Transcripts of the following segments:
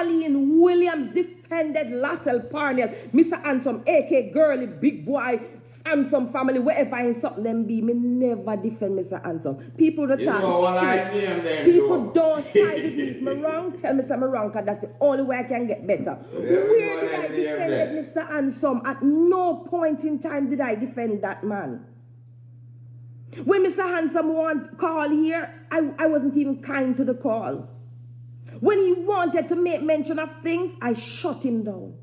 Colleen Williams defended Lassell Parnell, Mr. Handsome, aka Girly, Big Boy, Handsome family, wherever in something them be. Me never defend Mr. Handsome. People that talk shit. People don't side with me. If me wrong, tell me I'm wrong, because that's the only way I can get better. Where did I defend Mr. Handsome? At no point in time did I defend that man. When Mr. Handsome want call here, I wasn't even kind to the call. When he wanted to make mention of things, I shut him down.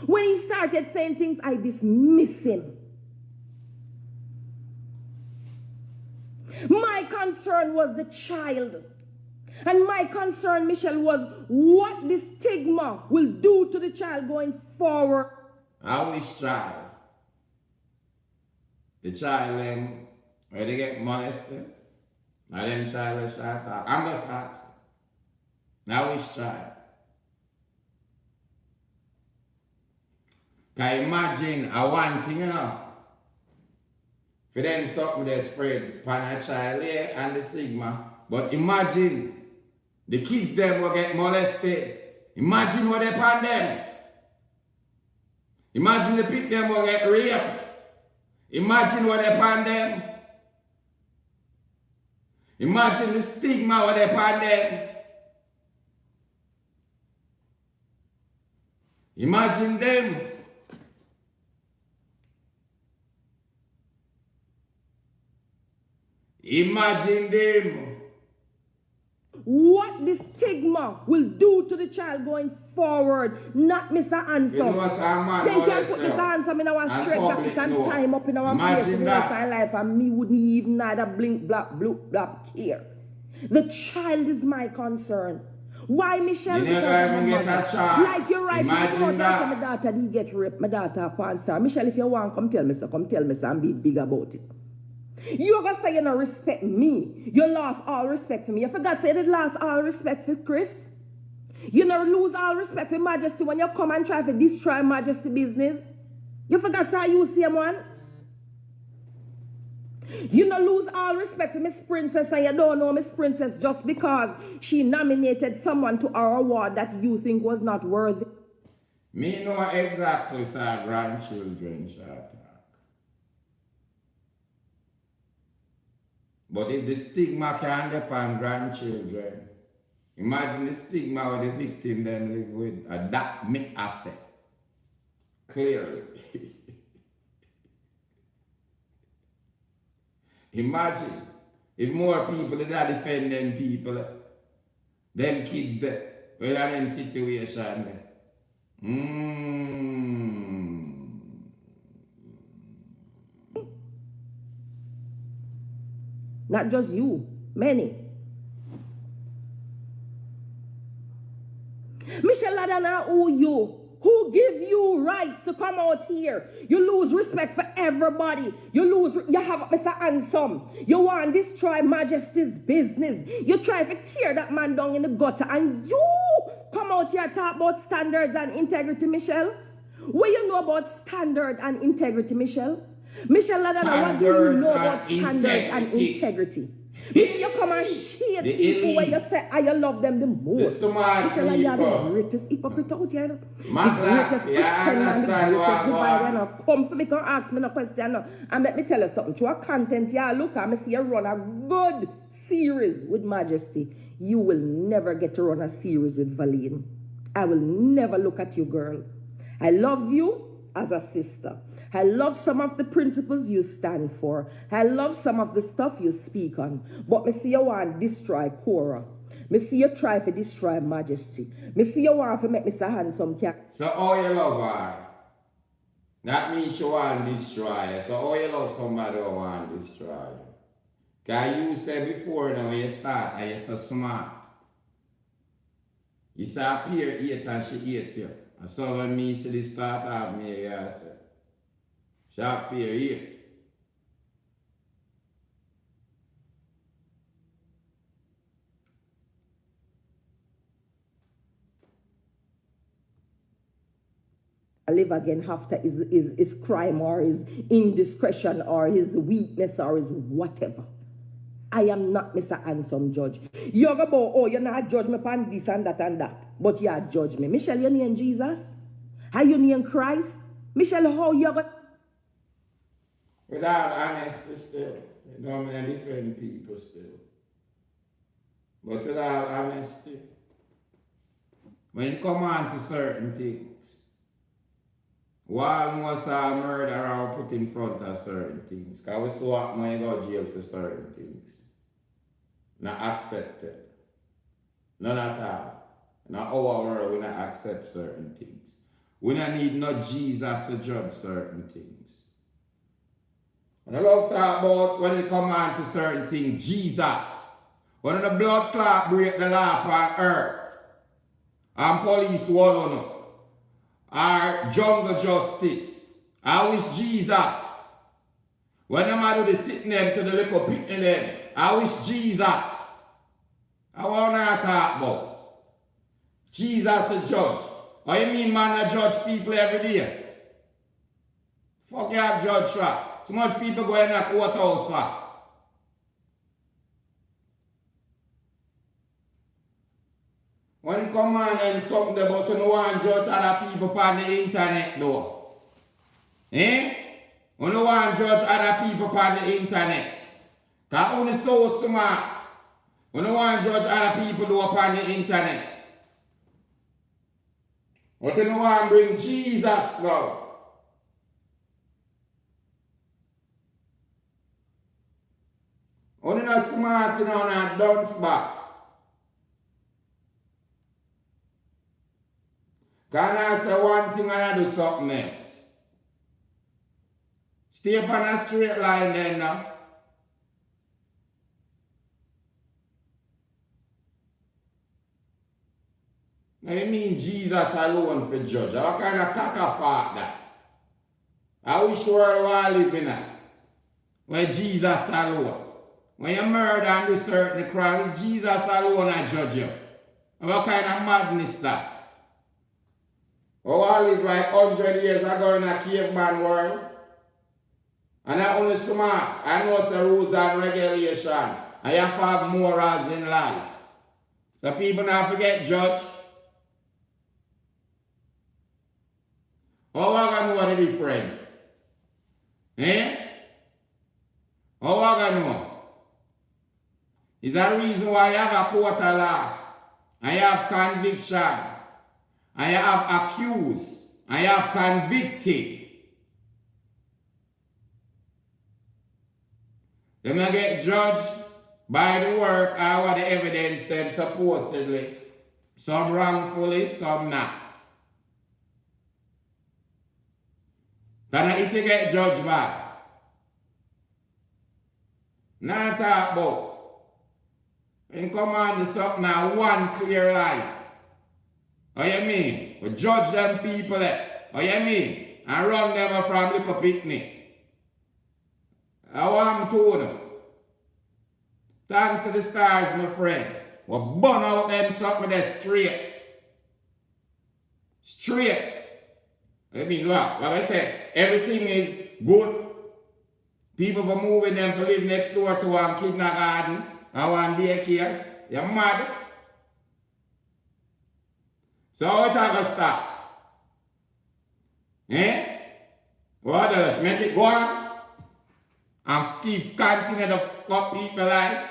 When he started saying things, I dismiss him. My concern was the child. And my concern, Michelle, was what the stigma will do to the child going forward. I wish child. The child, where they get molested. Now them child is shot up. I'm just asking. I wish child. Can you imagine a one thing, you know? For them something they spread upon a child here and the stigma. But imagine the kids them will get molested. Imagine what they upon them. Imagine the pick them will get raped. Imagine what they upon them. Imagine the stigma what they upon them. Imagine them. Imagine them. What the stigma will do to the child going forward, not Mr. Handsome. You know, man, they can put Mr. Handsome in our straight back and tie him up in our place for the rest of our life, and me wouldn't even neither blink, blap, bloop, blap, care. The child is my concern. Why, Michelle? You never even get a chance. Like you're right. Imagine that. My daughter did get raped. My daughter a porn star. Michelle, if you want, come tell me so. Come tell me so and be big about it. You gonna say you don't respect me. You lost all respect for me. You forgot to say you lost all respect for Chris. You don't lose all respect for Majesty when you come and try to destroy Majesty business. You forgot to use him one. You don't lose all respect for Miss Princess, and you don't know Miss Princess just because she nominated someone to our award that you think was not worthy. Me know exactly sir grandchildren shot. But if the stigma can depend grandchildren, imagine the stigma of the victim then live with. That make asset. Clearly. Imagine if more people that are defending people, them kids that when are in situation. Not just you, many. Michelle Ladana, who give you rights to come out here? You lose respect for everybody. You have Mr. Handsome. You want to destroy Majesty's business. You try to tear that man down in the gutter, and you come out here talk about standards and integrity, Michelle. What you know about standard and integrity, Michelle? Michelle Ladana, what do you know about standards and integrity? You see, you come and shade people where you say, I love them the most. Michelle, you are the greatest hypocrite out here. The greatest Christian and the greatest divider. Come for me, come ask me no question. And let me tell you something. Through a content, yeah, look, I see you run a good series with Majesty. You will never get to run a series with Valine. I will never look at you, girl. I love you as a sister. I love some of the principles you stand for. I love some of the stuff you speak on. But me see you want to destroy Cora. Me see you try to destroy Majesty. Me see you want to make Mr. Handsome cat. So all you love her, that means you want to destroy her. So all you love somebody who want to destroy you. Because you said before now when you start and you're so smart. You say appear 8 and she 8 you. And so when me see the start of me, I say, she appear 8. Live again after his crime or his indiscretion or his weakness or his whatever. I am not Mr. Handsome Judge. You're about, oh, you're not judge me upon this and that, but you are judge me. Michelle, you name Jesus? Are you name Christ? Michelle, how you going? Without honesty still, you know, I'm different people still. But without honesty, when you come on to certain things, while most are murder are put in front of certain things, because we saw when you go to jail for certain things. Not accepted. None at all. In our world, we not accept certain things. We don't need no Jesus to judge certain things. And I love to talk about when it come on to certain things, Jesus. When the blood clot break the law on earth, and police wall on it, or jungle justice, I wish Jesus. When them do the sitting them to the little picnic them, I wish Jesus. I want to talk about Jesus the judge. What you mean man I judge people every day? Fuck you have judge for. So much people go in a courthouse for. When you come on and something about no one judge other people on the internet though. Eh? You no want judge other people on the internet. Because only so smart. You no want judge other people do upon the internet. But you no want bring Jesus now. Only not smart, you know, not dunce back. Can I say one thing and I do something else? Stay upon a straight line then now. Now you mean Jesus alone for judge? What kind of cacophony that? I wish world we live in that. Where Jesus alone. When you murder and do certain crime, Jesus alone I judge you. What kind of madness that? Oh, I live like 100 years ago in a caveman world. And I only smart. I know the rules and regulation. I have to have morals in life. So people not forget judge. How I gonna know the difference? Eh? How I gonna know? Is a reason why I have a court of law. I have conviction. I have accused. I have convicted. Then I get judged by the work or what the evidence then supposedly. Some wrongfully, some not. Can I get judged by? Not talk about. And come on to something now, one clear line. What you mean? We judge them people there. What you mean? And run them from little picnic. I want to know. Thanks to the stars, my friend. We burn out them something there straight. Straight. I mean, look, like I said, everything is good. People for moving them to live next door to one kindergarten. I want daycare. You're mad. So what are going to stop? Eh? What else? Make it go on? And keep continuing to fuck people life?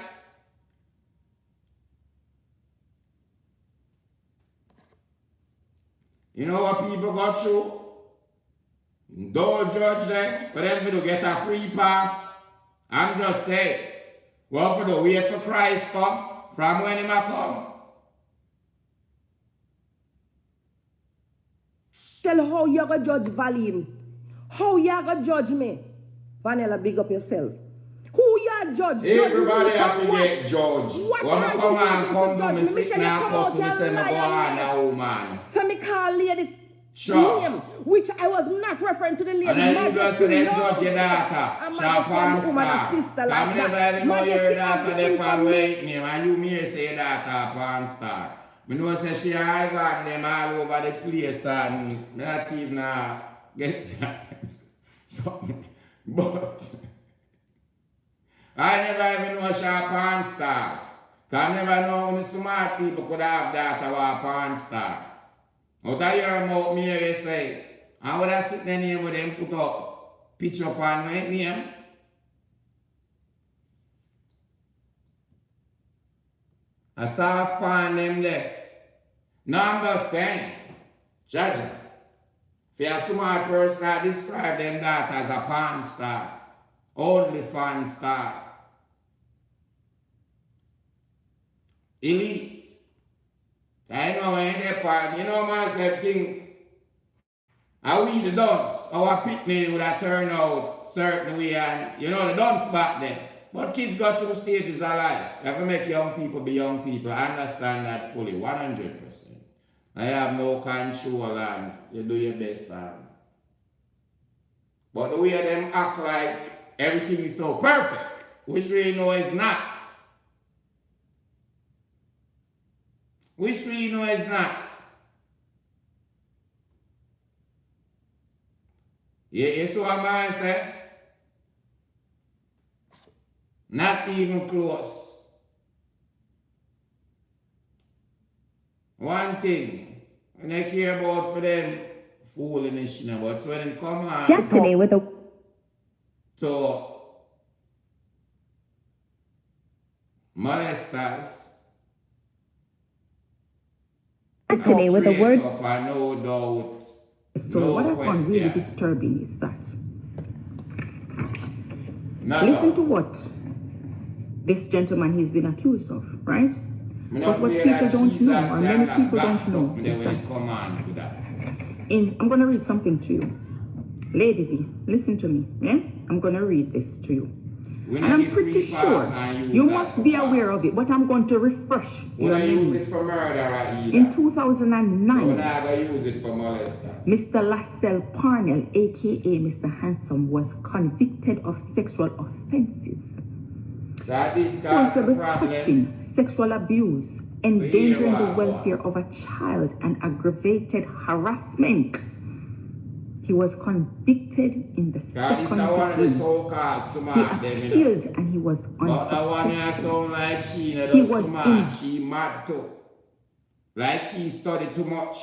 You know what people go through? Don't judge them, for them to get a free pass. I'm just saying, well, for the wait for Christ come, from when he might come. Tell how you gonna judge Valine. How you gonna judge me? Vanilla, big up yourself. Who you judge? Everybody have to get judged. What when are I you come and to come judge to me me? sit Michelle, now you and come cuss me out say me and go lie on a woman. So me call lady Sure. name, which I was not referring to the lady. And then you just say them judge your daughter. I'm Sharp and star. sister like Come never that. even know your Majesty daughter has they been pan from wait name and you me say your daughter pan star. Me know say she Ivan them all over the place and not even get that. So, but I never even know she a porn star. Cause I never know only smart people could have that or a porn star. Out of your mouth, me hear you say, and would I sit there name with them put up picture up on my name? A soft porn them there. No, I'm just saying, judge. If you're a smart person, I describe them that as a porn star. Only fan star. Elite. I know when they part, you know myself think, are we the dunce? Our picnic would have turned out certain way and you know the dunce back then. But kids go through stages of life. You have to make young people be young people. I understand that fully, 100%. I have no control and you do your best and but the way them act like everything is so perfect, which we know is not. Which we know is not. You saw a man say, not even close. One thing, when I care about for them, foolishness, you know, but so when it come on Yesterday with a to molesters, yesterday with a word. up and no doubt. So No what I found really question. disturbing is that No listen doubt. to what this gentleman he's been accused of, right? Me But not what play people that don't Jesus know, and many and that people God don't know, something there is when that it come on to that. I'm going to read something to you. Lady V, listen to me, yeah? I'm going to read this to you. We And not I'm give free pretty pass sure and use you that must for be pass. aware of it, but I'm going to refresh We your not use memory. it for murder either. In We 2009, not gonna use it for molesters. Mr. Lascelles Parnell, aka Mr. Handsome, was convicted of sexual offenses. So this cause the Forcible problem. touching, sexual abuse, endangering the welfare of a child, and aggravated harassment. He was convicted in the Cause this is second one of the degree. so-called He smart them, you know. appealed and he was But the one here unsuccessful. sound like she, you know, He the was smart, she mad too. Like she studied too much.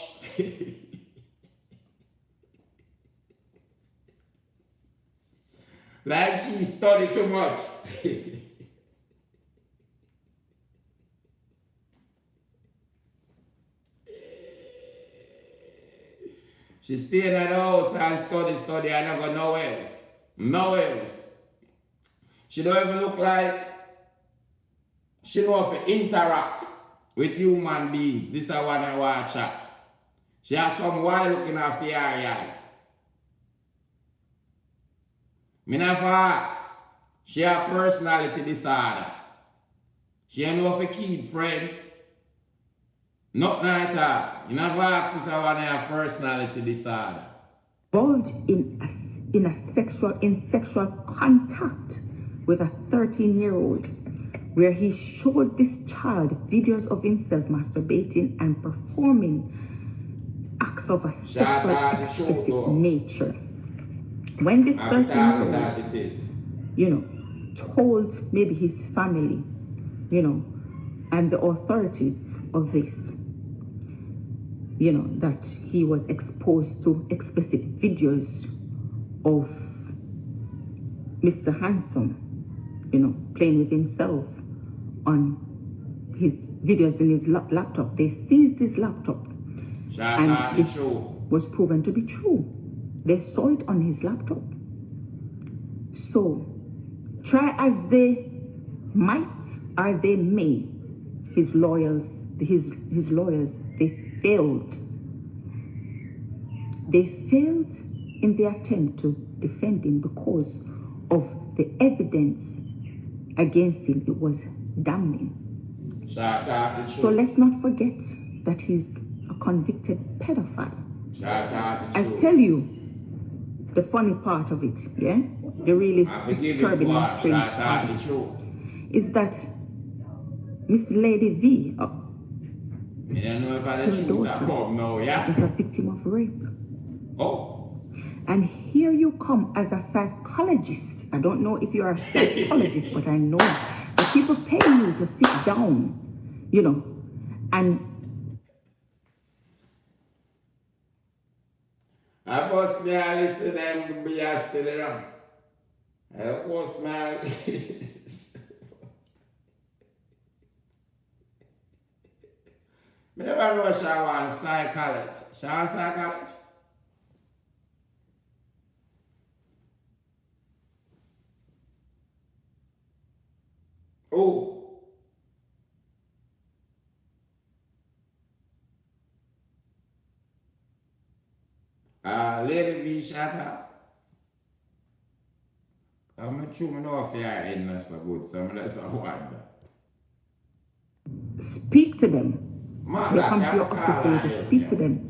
Like she studied too much. She stayed at the house and study, and never go nowhere else. Nowhere else. She don't even look like she know how to interact with human beings. This is one I watch at. She has some wild looking at her eye. Me not for ask. She have personality disorder. She ain't know how to keep friend. Nothing like that. You never ask this one have personality disorder. Involved in sexual contact with a 13-year-old, where he showed this child videos of himself masturbating and performing acts of a sexual explicit nature. When this 13-year-old, told maybe his family, and the authorities of this, that he was exposed to explicit videos of Mr. Handsome, playing with himself on his videos in his laptop. They seized his laptop, and it was proven to be true. They saw it on his laptop. So, try as they might or they may, his lawyers, they failed. They failed in their attempt to defend him because of the evidence against him. It was damning. So let's not forget that he's a convicted pedophile. I tell you the funny part of it, yeah? The really disturbing and strange part is that Miss Lady V, her daughter, is a victim of rape. Oh. And here you come as a psychologist I don't know if you are a psychologist, but I know that people pay you to sit down, and I force me I listen to them to be a still around. I force me I I never know she want psychology. She want psychology. Oh. Lady V shut up. I'm not sure I know if you're in that's so good, so that's a word. speak to them. Man, They come to your office for you to speak to them,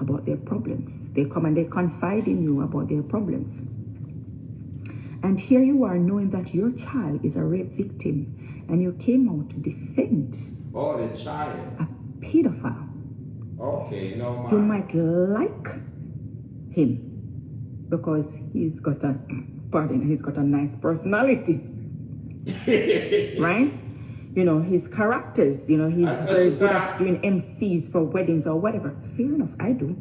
about their problems. They come and they confide in you about their problems. And here you are knowing that your child is a rape victim, and you came out to defend the child. a pedophile. Okay, no man. You might like him because he's got a nice personality. Right? His characters, he's very good at doing MCs for weddings or whatever. Fair enough, I do.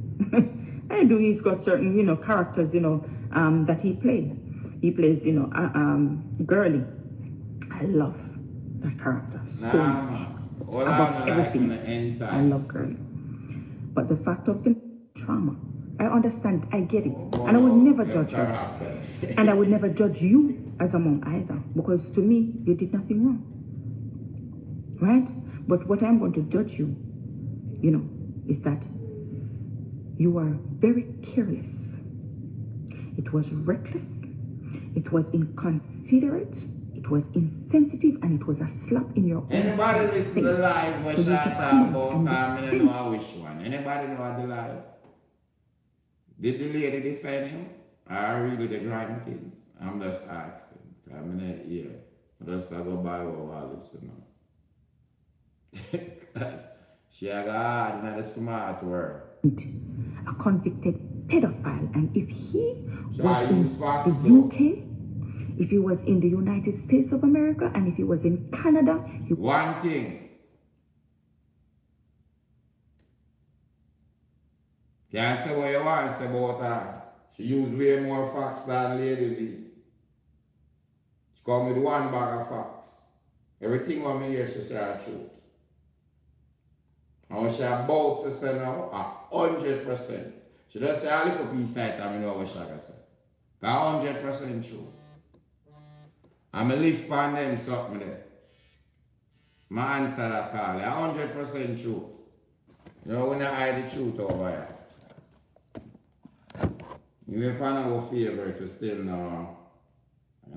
I do. He's got certain, characters, that he plays. He plays, girly. I love that character so much. Above everything, I love girly. But the fact of the trauma, I understand, I get it. And I would never judge her. And I would never judge you as a mom either. Because to me, you did nothing wrong. Right? But what I'm going to judge you, is that you are very careless. It was reckless. It was inconsiderate. It was insensitive, and it was a slap in your Anybody listen to the live where she talk about I don't know which one. Anybody know the live? Did the lady defend him? Or really the grandkids? I'm just asking. I'm not here. Just I go by what I listen now. She a God, not a smart word. A convicted pedophile, and if he was in the UK, if he was in the United States of America, and if he was in Canada, one thing. Can't say what you want to say about her. She used way more facts than Lady V. She come with one bag of facts. Everything what me hear she say the truth. And what she about to say now, 100%. She just say a little piece of it and I know what she can say. 100% true. I'm a lift on them something there. My answer that call, 100% truth. When I hide the truth over here. Even if I know a favor to still know, I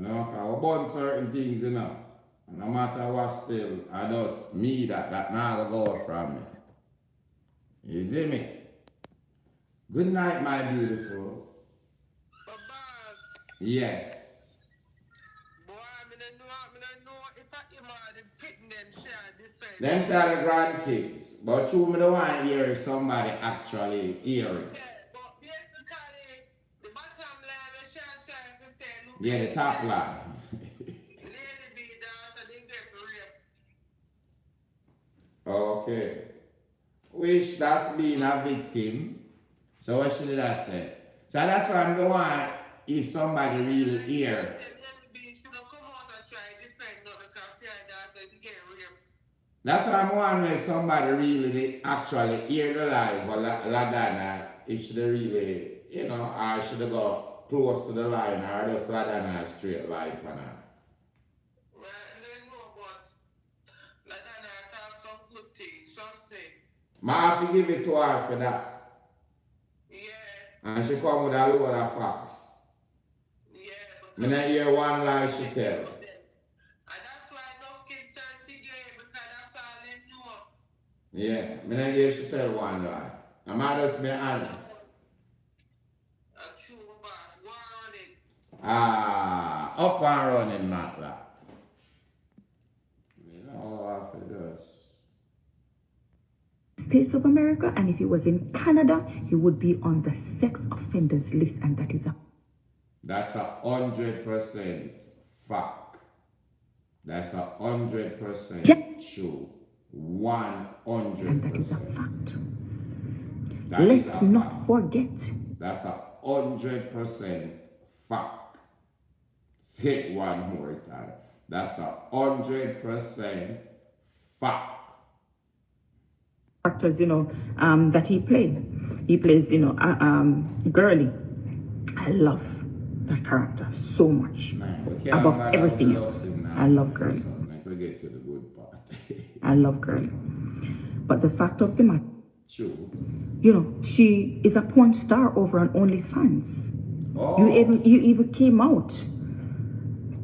burn certain things, And no matter what still, I just me that now go from me. You see me? Good night, my beautiful. Yes. Them say the grandkids, but true me don't want to hear somebody actually hearing. The bottom line, I'm trying to say, yeah, the top line. Okay. Which that's being a victim. So what should I say? So that's why I'm going, if somebody really hear. That's why I'm wondering if somebody really actually hear the live or Ladana, if she really, or should they go close to the line or just Ladana straight live for now. I have to give it to her for that. Yeah. And she come with a load of facts. Yeah. I hear one lie she tell. And that's why those kids turn to gay because that's all they know. Yeah, I hear she tell one lie. I'm just be honest. A true boss, go on running. Up and running, not that. You know what I do. States of America, and if he was in Canada, he would be on the sex offenders list, and that is a... That's 100% fact. That's 100% true. 100%. And that is a fact. Let's not forget. That's 100% fact. Say it one more time. That's 100% fact. Actors, that he played. He plays, Girly. I love that character so much. Above everything else. I love Girly. We get to the good part. I love Girly. But the fact of the matter, true. She is a porn star over on OnlyFans. Oh. You even came out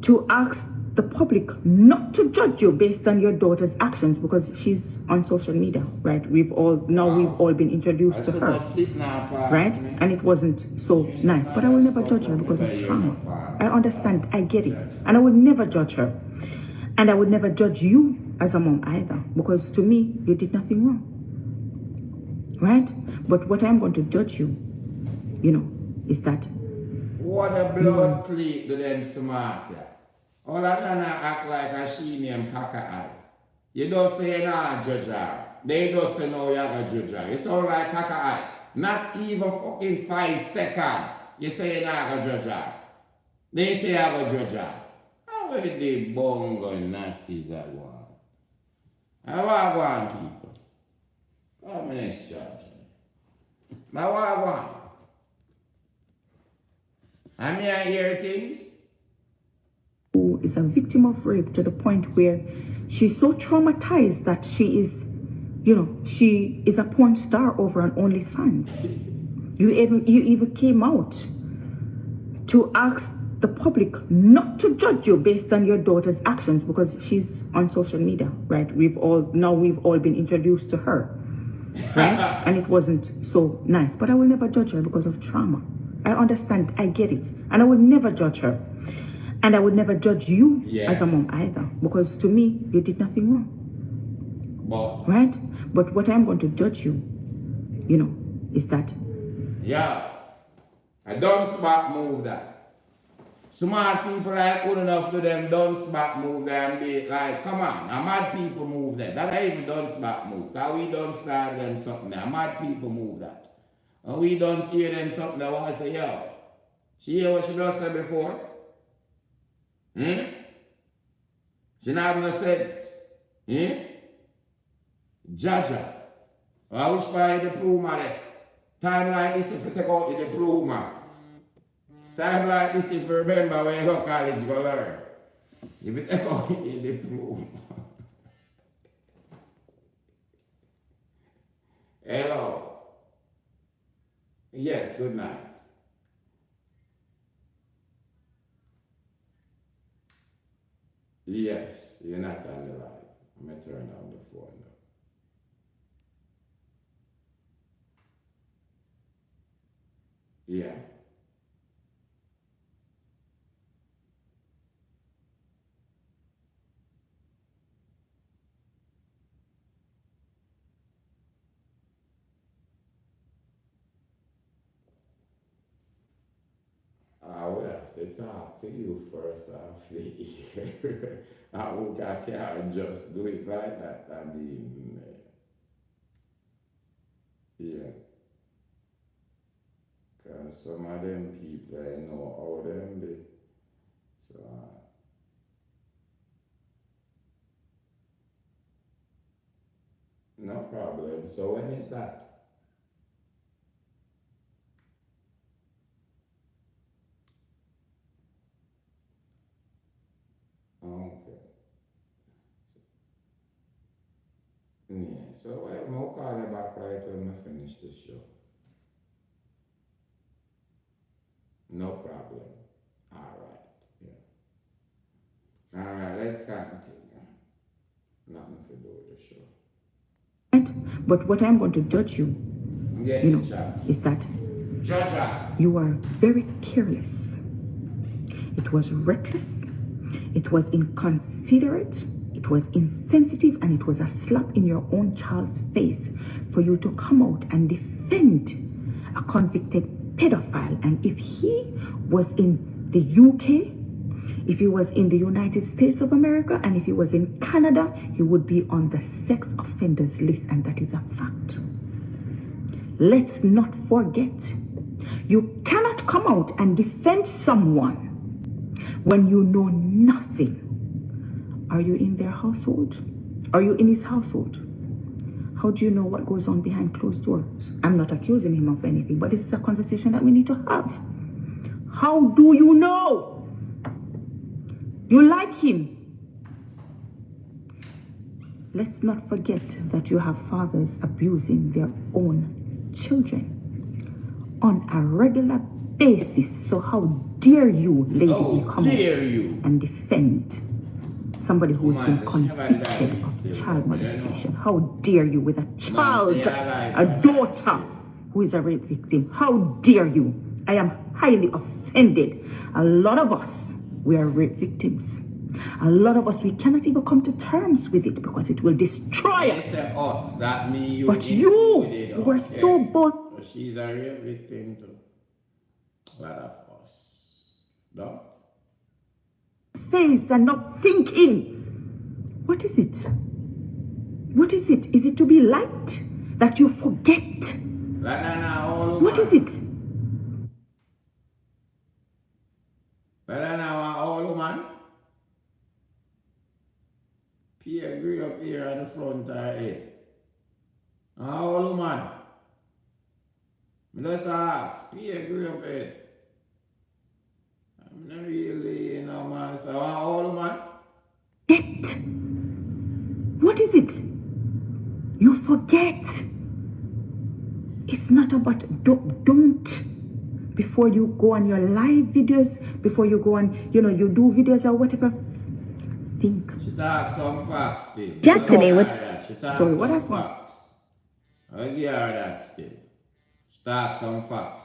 to ask the public not to judge you based on your daughter's actions because she's on social media, right? We've all been introduced to her, right? And it wasn't so nice. But I will never judge her because of trauma. I understand, I get it, and I will never judge her, and I would never judge you as a mom either, because to me you did nothing wrong, right? But what I'm going to judge you, is that what a blood cleat to them smart. All that act like a she named Kaka. You don't say you not judge her. They don't say no, you're not judge her. You sound like Kaka. Not even fucking 5 seconds. You say you're not judge her. They say you're going to judge her. How are they bongo natties that one? How are one people? Come next judge. Now what I want? I mean I hear things. Who is a victim of rape to the point where she's so traumatized that she is a porn star over on OnlyFans. You even came out to ask the public not to judge you based on your daughter's actions because she's on social media, right? We've all been introduced to her, right? And it wasn't so nice. But I will never judge her because of trauma. I understand, I get it, and I will never judge her. And I would never judge you as a mom either, because to me, you did nothing wrong. Right? But what I'm going to judge you, is that... Yeah. I don't spot move that. Smart people like good enough to them don't spot move them. Be like, come on, a mad people move that. That I even don't spot move. Because we don't start them something. A mad people move that. And we don't fear them something that want to say, yo, she hear what she just said before? She not have no sense. Judge her. I wish I the diploma there. Time like this if you take out the diploma. Time like this if you remember when you go to college go learn. If you take out the diploma. Hello. Yes, good night. Yes, you're not on the line. I'm going to turn on the phone now. Yeah. I would have to talk to you first off the ear. I can't just do it like that. I mean, yeah. Because some of them people, I know how them be. So, no problem. So when is that? Okay. Yeah, so I'll call you back right when I finish the show. No problem. Alright, yeah. Alright, let's continue. Nothing to do with the show. Right? But what I'm going to judge you, is that you are very careless. It was reckless. It was inconsiderate. It It was insensitive and it was a slap in your own child's face for you to come out and defend a convicted pedophile. And if he was in the UK, if he was in the United States of America, and if he was in Canada, he would be on the sex offenders list, and that is a fact. Let's not forget, you cannot come out and defend someone when you know nothing. Are you in their household? Are you in his household? How do you know what goes on behind closed doors? I'm not accusing him of anything, but this is a conversation that we need to have. How do you know? You like him. Let's not forget that you have fathers abusing their own children on a regular basis. So how dare you, lady, come out and defend somebody who's been convicted of child molestation? How dare you with a child, a daughter who is a rape victim? How dare you? I am highly offended. A lot of us, we are rape victims. A lot of us, we cannot even come to terms with it because it will destroy us. Us, that mean you. But you were so bold. So she's a rape victim too. A lot of us. No? Face and not thinking. What is it? What is it? Is it to be liked that you forget? What is it? Pierre grew up here at the front of her head. How old man? I just ask, Pierre grew up here. I'm not really, man. So how old man? Forget. What is it? You forget. It's not about don't. Before you go on your live videos, before you go on, you do videos or whatever, think. She talks some facts still. Just today with. Sorry, what happened? Facts. I give her that still. She talks some facts.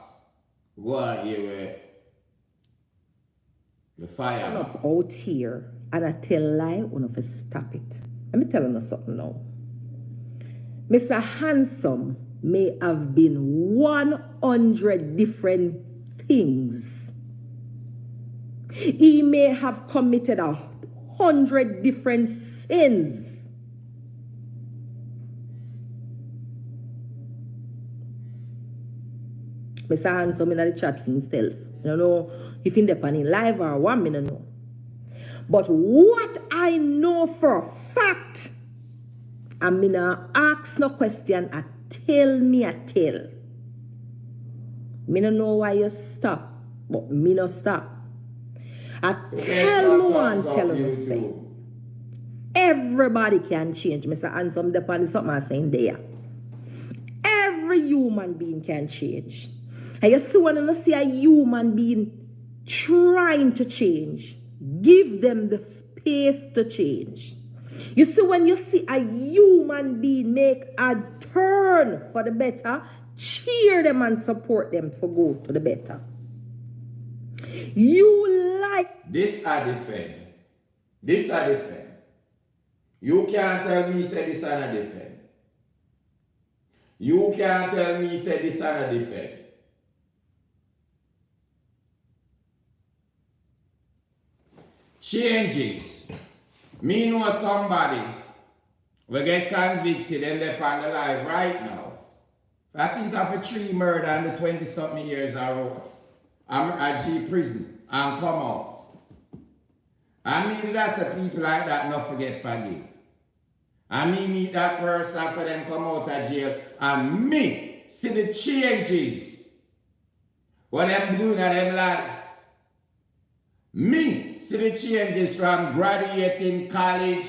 Go on here where the fire. I'm up out here and I tell lie, one of us stop it. Let me tell you something now. Mr. Handsome may have been 100 different things. He may have committed 100 different sins. Mr. Handsome in the chat for himself. I don't know if he's in live or what, I don't know. But what I know for a fact, I'm gonna ask no question, I tell. Me no know why you stop, but me no stop. I tell no one, tell you say. Everybody can change. Mr. Handsome, depend on something I'm saying there. Every human being can change. And you see when you see a human being trying to change, give them the space to change. You see when you see a human being make a turn for the better, cheer them and support them to go to the better. You like... This I defend. You can't tell me say this I defend. You can't tell me say this I defend. Changes. Me know somebody will get convicted and they're on the life right now. I think of a 3 murder and the 20-something years I'm at G prison and come out. I mean that's the people like that not forget forgive. I mean meet that person after them come out of jail and me see the changes what them doing in them life. Me see the changes from graduating college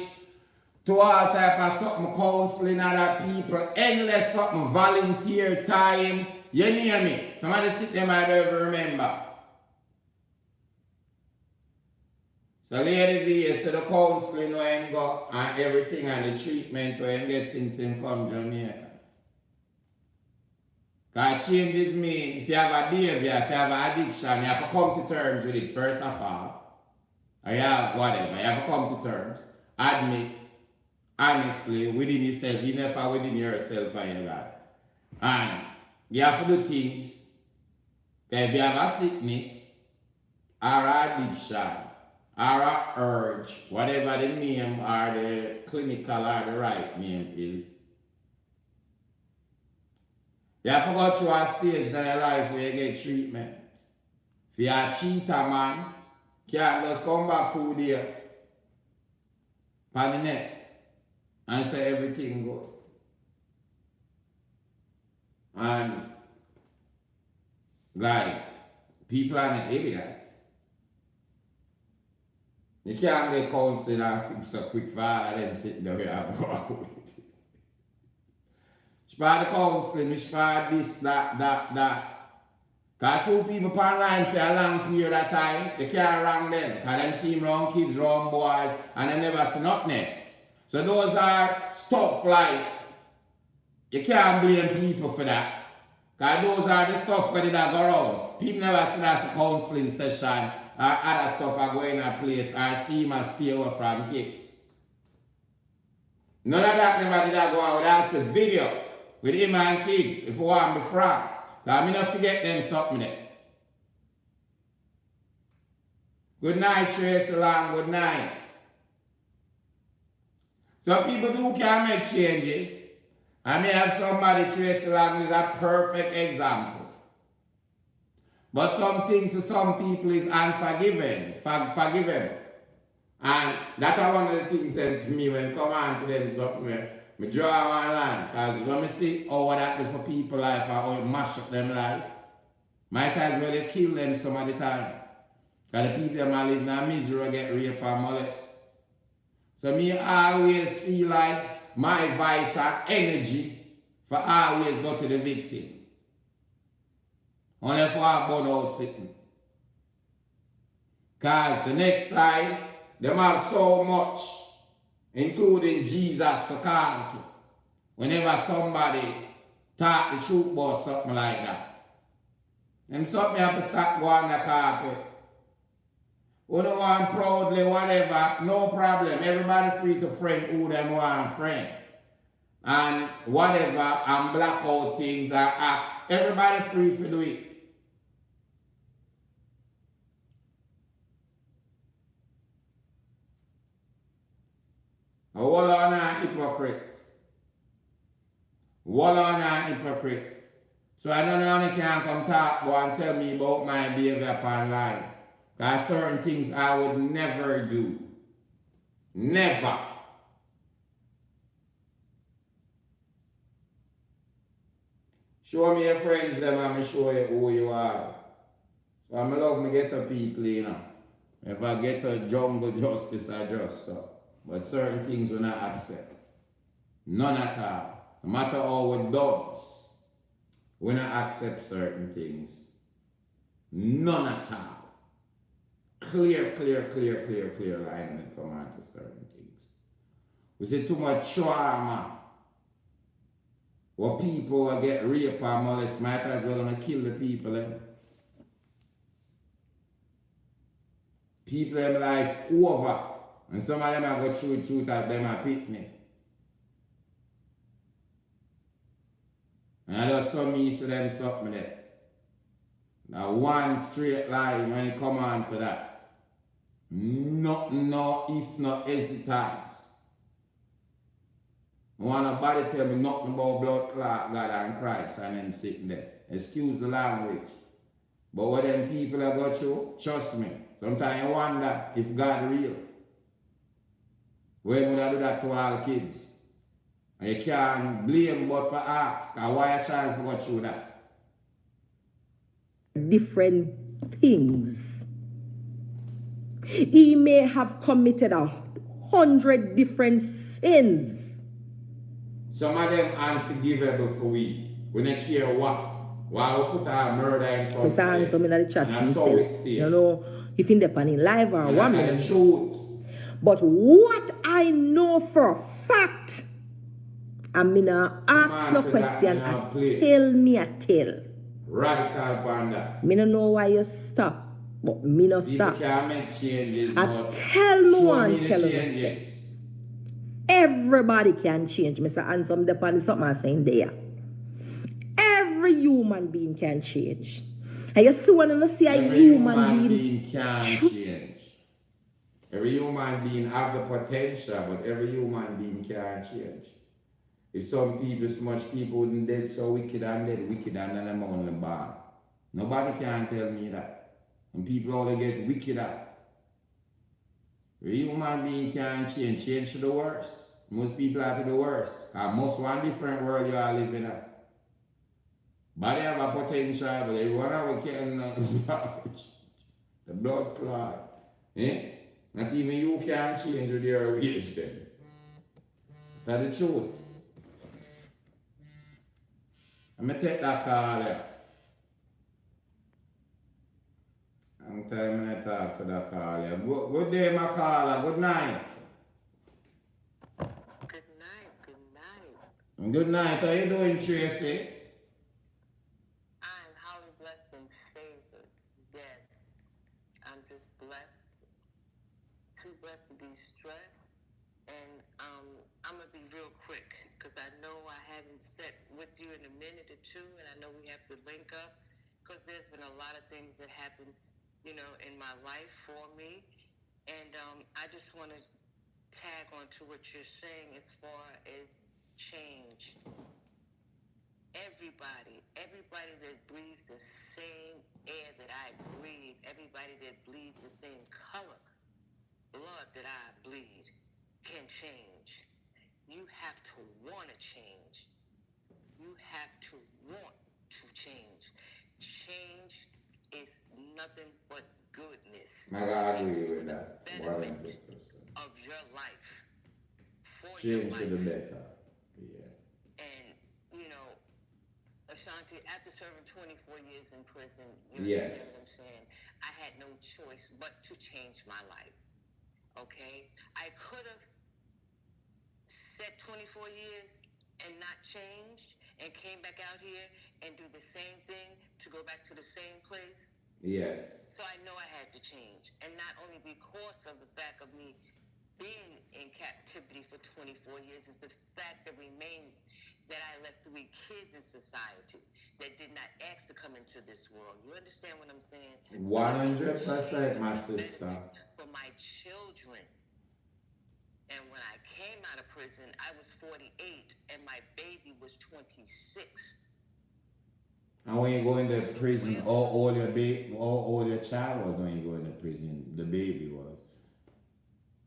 to all type of something counseling other people, endless something volunteer time. You name me. Somebody sit them I don't even remember. So Lady V, so the counseling when go and everything and the treatment when get things in come Jamaica. Because changes mean if you have a behavior, if you have an addiction, you have to come to terms with it first of all. Or you have whatever, you have to come to terms. Admit honestly, within yourself, you never within yourself and your God. And you have to do things that if you have a sickness, or addiction, or a urge, whatever the name or the clinical or the right name is, you have to go through a stage in your life where you get treatment. If you're a cheater, man, can't just come back 2 days on the net and say everything good. And like, people are an idiot. You can't get counseling and fix a quick file and then sit there and go out. She part the counseling, she part this, that. Because two people online for a long period of time, they can't wrong them. Because them see wrong kids, wrong boys, and they never see nothing else. So those are stuff like, you can't blame people for that. Because those are the stuff where they go around. People never see that's a counseling session or other stuff are going in a place or see him and stay away from kids. None of that never did that go on. That's a video with him and kids, if you want to be frank. Because I not forget them something there. Good night, Tracy Long, good night. Some people who can make changes. I may have somebody, Tracy Long, who is a perfect example. But some things to some people is unforgiving, forgivable. And that's one of the things that to me when come on to them something, I draw one line. Because when I see how that do for people life or how it mash up them life, might as well they kill them some of the time. Because the people that live in a misery get raped and molested. So me always feel like my voice and energy for always go to the victim. Only for a burn out sitting. Because the next side, them have so much, including Jesus to call to. Whenever somebody talk the truth about something like that. And something have to stop going on the carpet. Who don't want proudly, whatever, no problem. Everybody free to friend who them want friend. And whatever, and black out things, everybody free to do it. Hold on a hypocrite. Hold on a hypocrite. So I don't know if you can come talk and tell me about my behavior upon line. Because certain things I would never do. Never. Show me your friends them and me show you who you are. So I love me get to people, you know. If I get to jungle justice, I just so. But certain things we not accept. None at all. No matter how we does, we not accept certain things. None at all. Clear line when it comes on to certain things. We see too much trauma. Where people get raped or molested, might as well gonna kill the people. People in life over. And some of them have got through truth that them are picnic. And I just saw me see them something there. Now one straight line when it come on to that. No, if not hesitance. I want nobody tell me nothing about blood clot, God and Christ and then sitting there. Excuse the language. But what them people have got through, trust me. Sometimes you wonder if God real. When would I do that to all kids? And you can't blame but for ask. And why a child to go through that? Different things. He may have committed 100 different sins. Some of them unforgivable for we. We don't care what. Why we put our murder in front of them. Some in the chat. And that's how we stay. You know, if in the pan live or one minute. Truth. But what I know for a fact, I'm gonna ask no question and tell me a tell. Radical panda. Me no know why you stop, but me no stop. People can make changes, I tell me one tell me. Everybody can change, Mr. Handsome. Depend on something I'm saying there. Every human being can change. And you see when you see a Every human being can change. Every human being have the potential, but every human being can change. If some people, so much people wouldn't dead so wicked and then I'm on the bar. Nobody can tell me that. And people only get wickeder. Every human being can change to the worst. Most people are to the worst. And most one different world you are living in. Body have a potential, but everyone have a can the blood clot. Eh? Not even you can change with your ways then. That's the truth. I'm gonna take that call there. I'm time I talk to that caller. Good day, my caller. Good night. Good night. Good night. Good night. How you doing, Tracy? I'm highly blessed and favored. Yes. I'm just blessed. Too blessed to be stressed. And I'm going to be real quick because I know I haven't sat with you in a minute or two, and I know we have to link up because there's been a lot of things that happened, you know, in my life for me. And I just want to tag on to what you're saying as far as change. Everybody that breathes the same air that I breathe, everybody that bleeds the same color blood that I bleed can change. You have to want to change. You have to want to change. Change is nothing but goodness. I agree with that. Benefit of your life. For change your life. To the better. Yeah. And, you know, Ashanti, after serving 24 years in prison, you yes. understand what I'm saying? I had no choice but to change my life. Okay? I could have set 24 years and not changed and came back out here and do the same thing to go back to the same place. Yes. So I know I had to change. And not only because of the fact of me being in captivity for 24 years, is the fact that remains that I left 3 kids in society that did not ask to come into this world. You understand what I'm saying? 100%, my sister. For my children. And when I came out of prison, I was 48 and my baby was 26. And when you go into prison, all your child was when you go into prison, the baby was.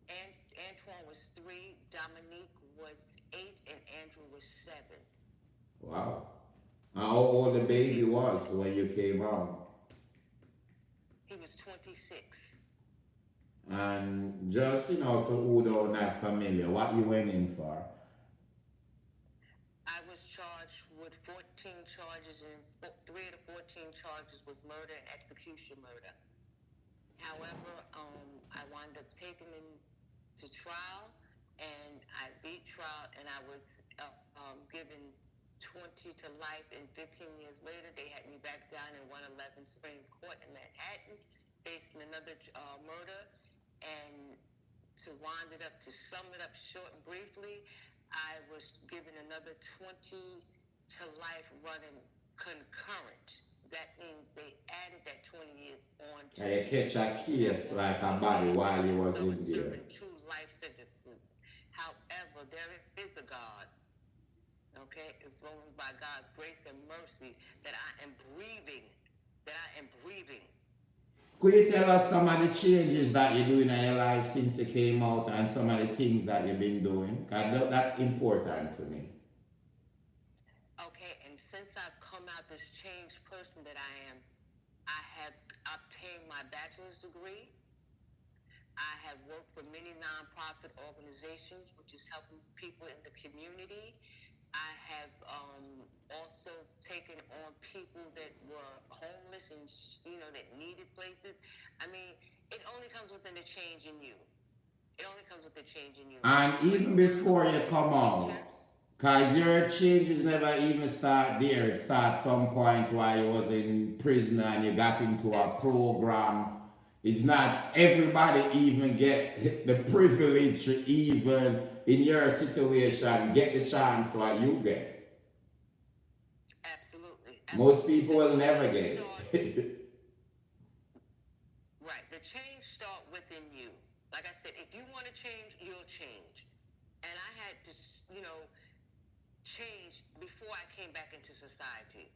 And Antoine was 3, Dominique was 8, and Andrew was 7. Wow. And how old the baby was when you came out? He was 26. And just, you know, to who don't not familiar, what you went in for? I was charged with 14 charges, and 3 of the 14 charges was murder and execution murder. However, I wound up taking him to trial, and I beat trial, and I was given 20 to life, and 15 years later, they had me back down in 111 Supreme Court in Manhattan, facing another murder. And to wind it up, to sum it up short and briefly, I was given another 20 to life running concurrent. That means they added that 20 years on to you catch a case like a body while you was in there. Serving 2 life sentences. However, there is a God. Okay? It's only by God's grace and mercy that I am breathing. Could you tell us some of the changes that you're doing in your life since you came out and some of the things that you've been doing? Because that's important to me. Okay, and since I've come out this changed person that I am, I have obtained my bachelor's degree. I have worked for many nonprofit organizations, which is helping people in the community. I have also taken on people that were homeless and, you know, that needed places. I mean, it only comes within a change in you. And even before you come out, because your changes never even start there. It starts some point while you was in prison and you got into a program. It's not everybody even get the privilege to even in your situation get the chance what you get. Absolutely. Most people will The never change get starts, it. right. The change start within you. Like I said, if you want to change, you'll change. And I had to, change before I came back into society.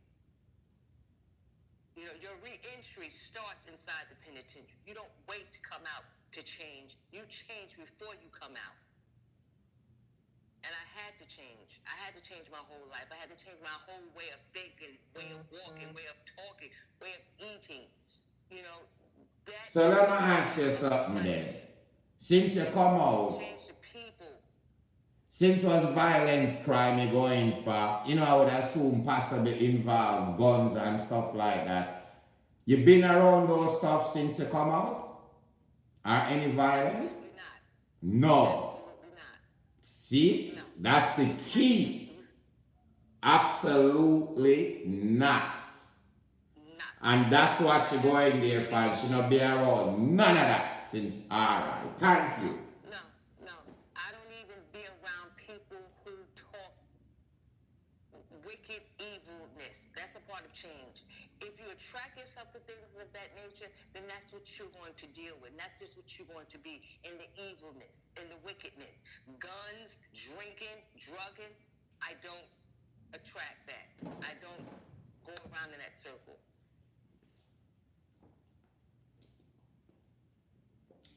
Your re-entry starts inside the penitentiary. You don't wait to come out to change. You change before you come out. And I had to change. I had to change my whole life. I had to change my whole way of thinking, way of walking, way of talking, way of eating. That So let me ask you something then. Since you come out, change the people. since was violence crime you're going for, I would assume possibly involve guns and stuff like that. You been around those stuff since you come out? Or any violence? Absolutely not. No. Absolutely not. See? No. That's the key. Absolutely not. Not. And that's what you're going there for. You should not be around none of that. Since, alright, thank you. No. I don't even be around people who talk wicked evilness. That's a part of change. If you attract yourself to things of that nature, then that's what you're going to deal with. That's just what you're going to be, in the evilness, in the wickedness. Guns, drinking, drugging, I don't attract that. I don't go around in that circle.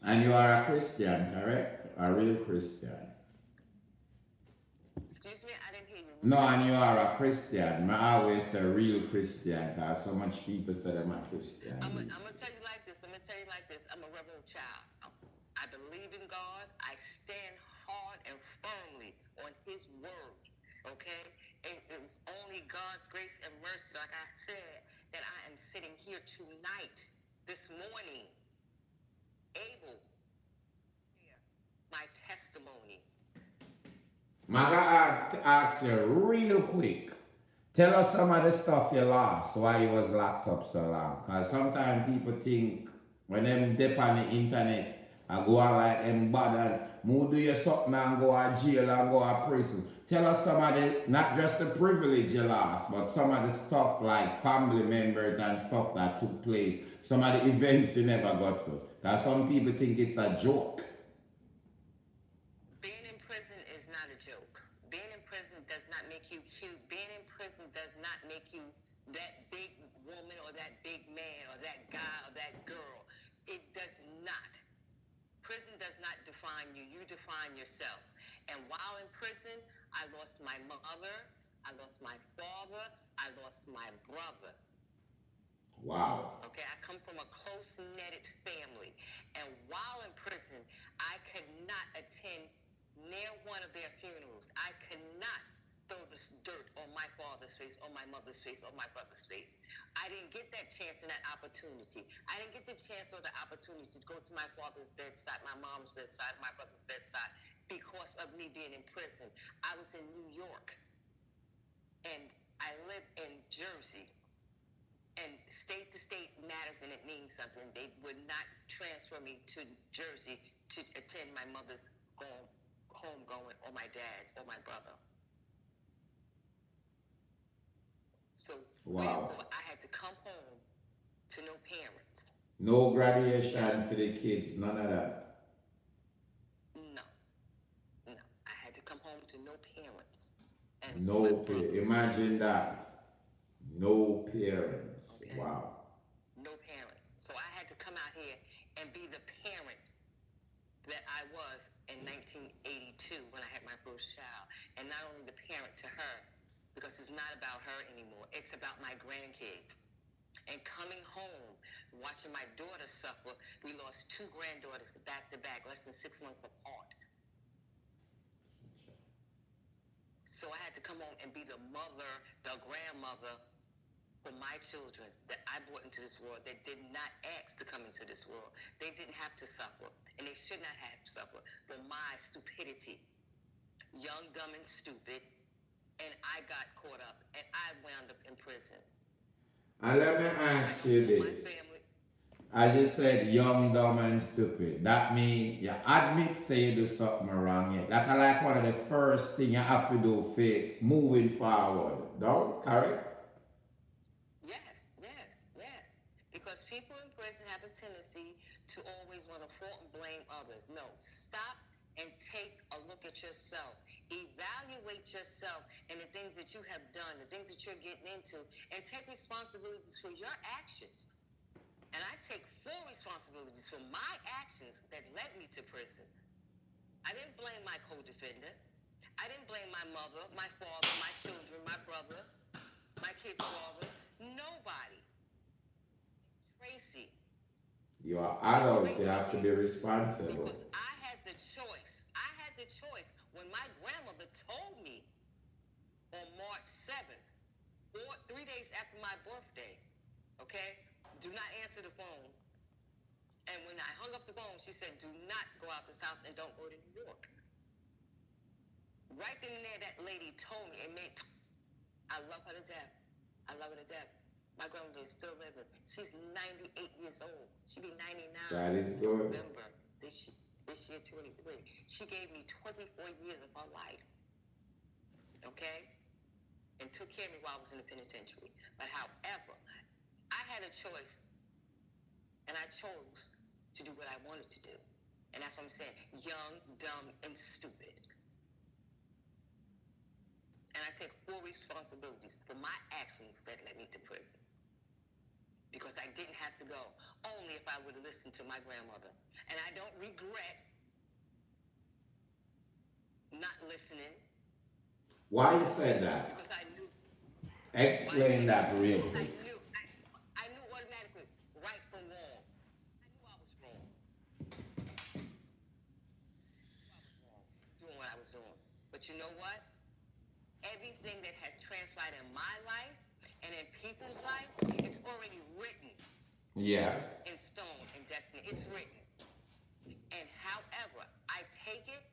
And you are a Christian, correct? A real Christian. Excuse me, I didn't hear you. No, and you are a Christian. I always say real Christian, because so much people say I'm a Christian. I'm going to tell you like this. I'm a rebel child. I believe in God. I stand hard and firmly on His word. Okay? And it was only God's grace and mercy, like I said, that I am sitting here tonight, this morning, able to share my testimony. I gotta ask you real quick. Tell us some of the stuff you lost, why you was locked up so long. Because sometimes people think when them dip on the internet and go on like them bad and move do you something and go to jail and go to prison. Tell us some of the, not just the privilege you lost, but some of the stuff like family members and stuff that took place. Some of the events you never got to. Because some people think it's a joke. Being in prison is not a joke. Being in prison does not make you cute. Being in prison does not make you that big woman or that big man or that guy or that girl. It does not. Prison does not define you. You define yourself. And while in prison, I lost my mother, I lost my father, I lost my brother. Wow. Okay, I come from a close-knitted family. And while in prison, I could not attend near one of their funerals. I could not throw this dirt on my father's face, on my mother's face, on my brother's face. I didn't get that chance and that opportunity. I didn't get the chance or the opportunity to go to my father's bedside, my mom's bedside, my brother's bedside because of me being in prison. I was in New York, and I live in Jersey. And state to state matters, and it means something. They would not transfer me to Jersey to attend my mother's homegoing or my dad's or my brother. So therefore, I had to come home to no parents. No graduation for the kids, none of that. No. I had to come home to no parents. And no parents. Imagine that. No parents. Okay. Wow. No parents. So I had to come out here and be the parent that I was in 1982 when I had my first child. And not only the parent to her, because it's not about her anymore. It's about my grandkids. And coming home, watching my daughter suffer, we lost 2 granddaughters back to back, less than 6 months apart. So I had to come home and be the mother, the grandmother for my children that I brought into this world that did not ask to come into this world. They didn't have to suffer, and they should not have to suffer for my stupidity. Young, dumb, and stupid. And I got caught up, and I wound up in prison. And let me ask you this. I just said young, dumb, and stupid. That means you admit say you do something wrong yet. That's like one of the first thing you have to do for moving forward. Don't correct? Yes, yes, yes. Because people in prison have a tendency to always want to fault and blame others. No, stop and take a look at yourself. Evaluate yourself and the things that you have done, the things that you're getting into, and take responsibilities for your actions. And I take full responsibilities for my actions that led me to prison. I didn't blame my co-defendant. I didn't blame my mother, my father, my children, my brother, my kid's father. Nobody. Tracy. You are adults, you have to be responsible. Because I had the choice. I had the choice when my grandmother told me on March 7th, 3 days after my birthday, okay, do not answer the phone. And when I hung up the phone, she said, do not go out this house and don't go to New York. Right then and there, that lady told me, I love her to death. I love her to death. My grandmother is still living. She's 98 years old. She'll be 99. That is good. November this year, 23. She gave me 24 years of her life. Okay? And took care of me while I was in the penitentiary. But however, I had a choice, and I chose to do what I wanted to do. And that's what I'm saying, young, dumb, and stupid. And I take full responsibilities for my actions that led me to prison. Because I didn't have to go, only if I would have listened to my grandmother. And I don't regret not listening. Why you said that? Because I knew. Explain that real quick. I knew automatically right from wrong. I knew I was wrong. Doing what I was doing. But you know what? Everything that has transpired in my life and in people's life, it's already written. Yeah. In stone, in destiny. It's written. And however, I take it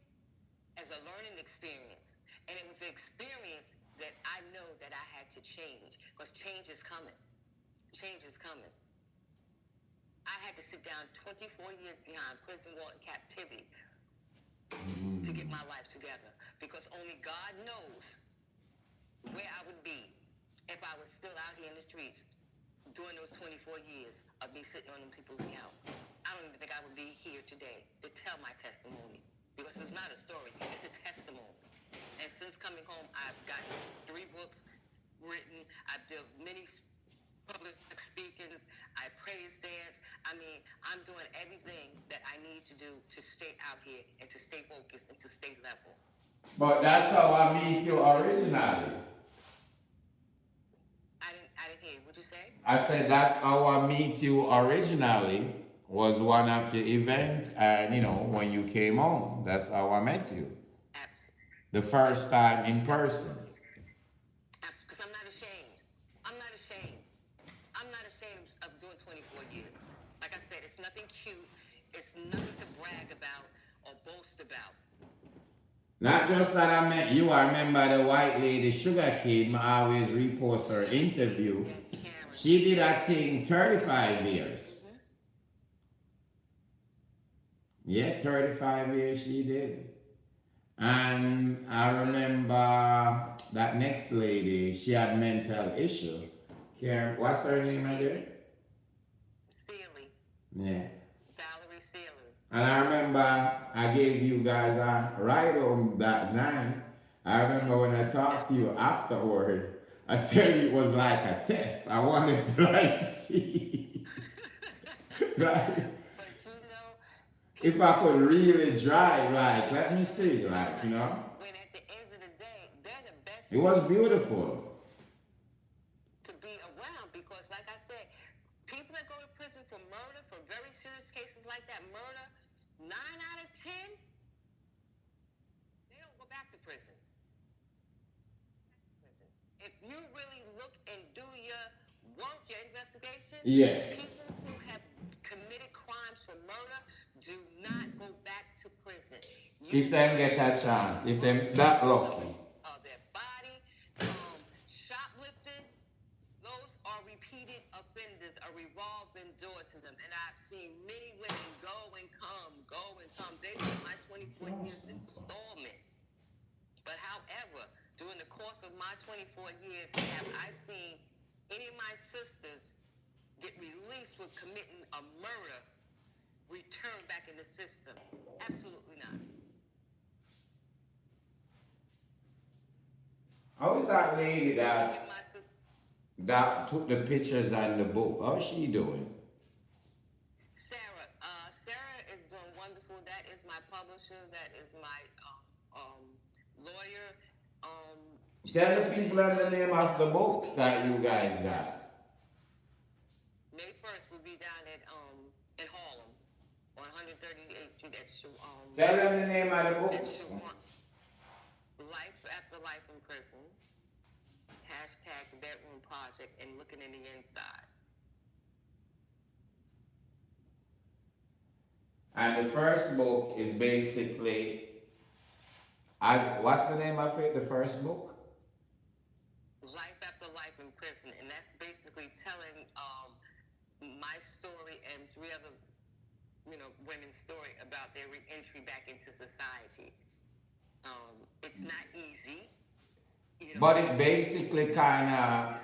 as a learning experience. And it was an experience that I know that I had to change. Because change is coming. Change is coming. I had to sit down 24 years behind prison wall in captivity to get my life together. Because only God knows where I would be if I was still out here in the streets during those 24 years of me sitting on them people's couch. I don't even think I would be here today to tell my testimony. Because it's not a story, it's a testimony. And since coming home, I've got 3 books written. I've done many public speakings. I praise dance. I mean, I'm doing everything that I need to do to stay out here and to stay focused and to stay level. But that's how I meet you originally. I didn't hear you. What'd you say? I said that's how I meet you originally. Was one of your event, and when you came home, that's how I met you. Absolutely. The first time in person. Because I'm not ashamed. I'm not ashamed. I'm not ashamed of doing 24 years. Like I said, it's nothing cute. It's nothing to brag about or boast about. Not just that I met you, I remember the white lady Sugar Kid, I always repost her interview. Yes, Karen. She did that thing 35 years. Yeah, 35 years she did. And I remember that next lady, she had mental issue. Karen, what's her name again? Sealy. Yeah. Valerie Sealy. And I remember I gave you guys a ride home that night. I remember when I talked to you afterward, I tell you it was like a test. I wanted to see. If I could really drive, let me see, When at the end of the day, they're the best. It was beautiful. To be around because, like I said, people that go to prison for murder, for very serious cases like that, murder, 9 out of 10, they don't go back to prison. If you really look and do your work, your investigation, yes. People who have committed crimes for murder do not go back to prison. If them get a chance, if them that lucky. Their body, shoplifting, those are repeat repeated offenders, a revolving door to them. And I've seen many women go and come. They did my 24 years installment. But however, during the course of my 24 years, have I seen any of my sisters get released for committing a murder, return back in the system? Absolutely not. How is that lady that took the pictures and the book? How's she doing? Sarah is doing wonderful. That is my publisher. That is my lawyer. Tell the people the name of the books that you guys got. May 1st will be down at in Harlem on 138th Street at Tell them the name of the books. Life After Life in Prison. Hashtag Bedroom Project and Looking in the Inside. And the first book is basically, what's the name of it, the first book? Life After Life in Prison. And that's basically telling my story and three other women's story about their re-entry back into society. It's not easy. But it basically kind of,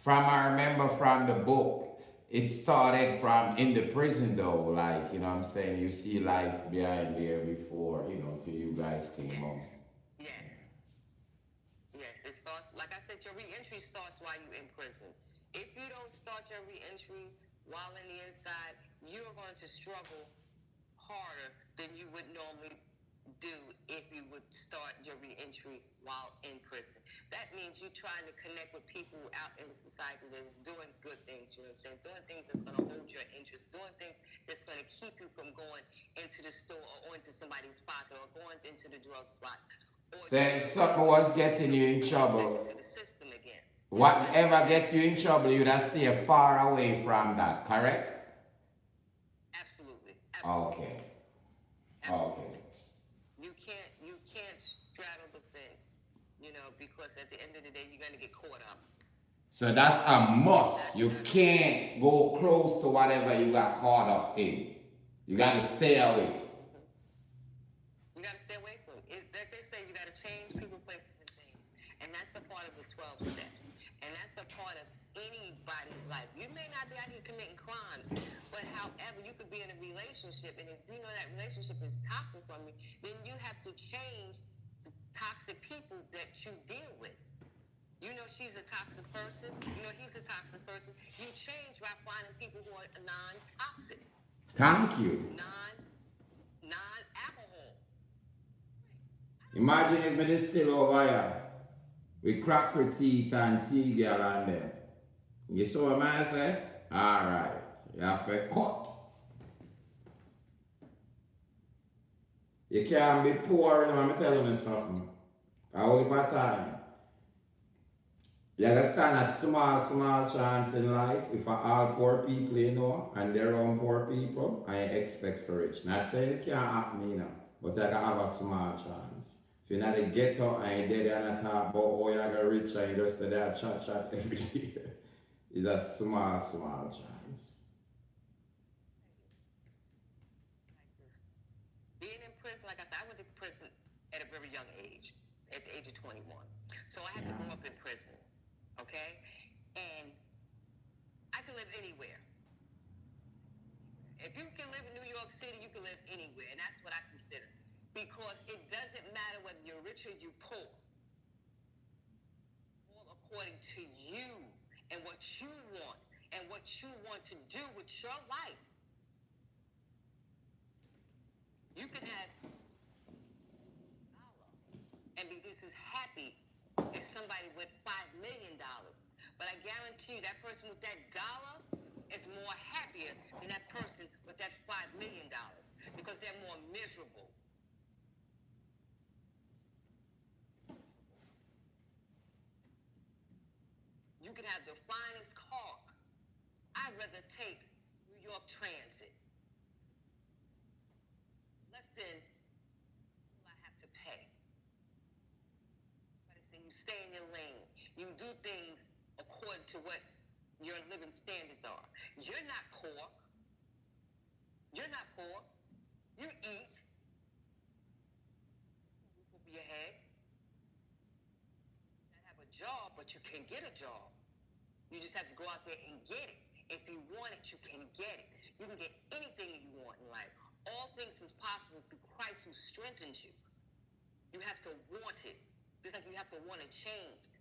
from I remember from the book, it started from in the prison though, like, you know what I'm saying, you see life behind there before, till you guys came home. Yes, it starts, like I said, your re-entry starts while you're in prison. If you don't start your re-entry while in the inside, you're going to struggle harder than you would normally do if you would start your re-entry while in prison. That means you're trying to connect with people out in society that is doing good things, you know what I'm saying? Doing things that's going to hold your interest, doing things that's going to keep you from going into the store or into somebody's pocket or going into the drug spot. Say if something was getting you in trouble, to the system again. Whatever get you in trouble, you'd have to stay far away from that, correct? Absolutely. Okay. Okay. You can't straddle the fence, because at the end of the day, you're going to get caught up. So that's a must. You can't go close to whatever you got caught up in. You got to stay away. You got to stay away from it. It's like they say, you got to change people, places, and things. And that's a part of the 12 steps. And that's a part of anybody's life. You may not be out here committing crimes, but however, you could be in a relationship, and if you know that relationship is toxic from you, then you have to change the toxic people that you deal with. She's a toxic person. He's a toxic person. You change by finding people who are non-toxic. Thank you. Non-alcohol. Imagine if me still over here with cracker teeth and tea girl and them. You saw what I say? Alright. You have to cut. You can't be poor, I'm telling you something. I only my time. You gotta stand a small chance in life if all poor people, and they're own poor people, and you expect for rich. Not saying it can't happen, but you gotta have a small chance. If you're not a ghetto and you're dead and talk about oh you got rich and you just there chat every day, it's a small chance. Being in prison, like I said, I went to prison at a very young age, at the age of 21. So I had to grow up in prison, okay? And I can live anywhere. If you can live in New York City, you can live anywhere, and that's what I consider. Because it doesn't matter whether you're rich or you're poor. All according to you and what you want and what you want to do with your life. You can have $1 and be just as happy as somebody with $5 million. But I guarantee you that person with that dollar is more happier than that person with that $5 million because they're more miserable. You can have the finest car. I'd rather take New York Transit. Less than all I have to pay. But it's then you stay in your lane. You do things according to what your living standards are. You're not poor. You're not poor. You eat. Roof over your head. You don't have a job, but you can get a job. You just have to go out there and get it. If you want it, you can get it. You can get anything you want in life. All things is possible through Christ who strengthens you. You have to want it. Just like you have to want to change.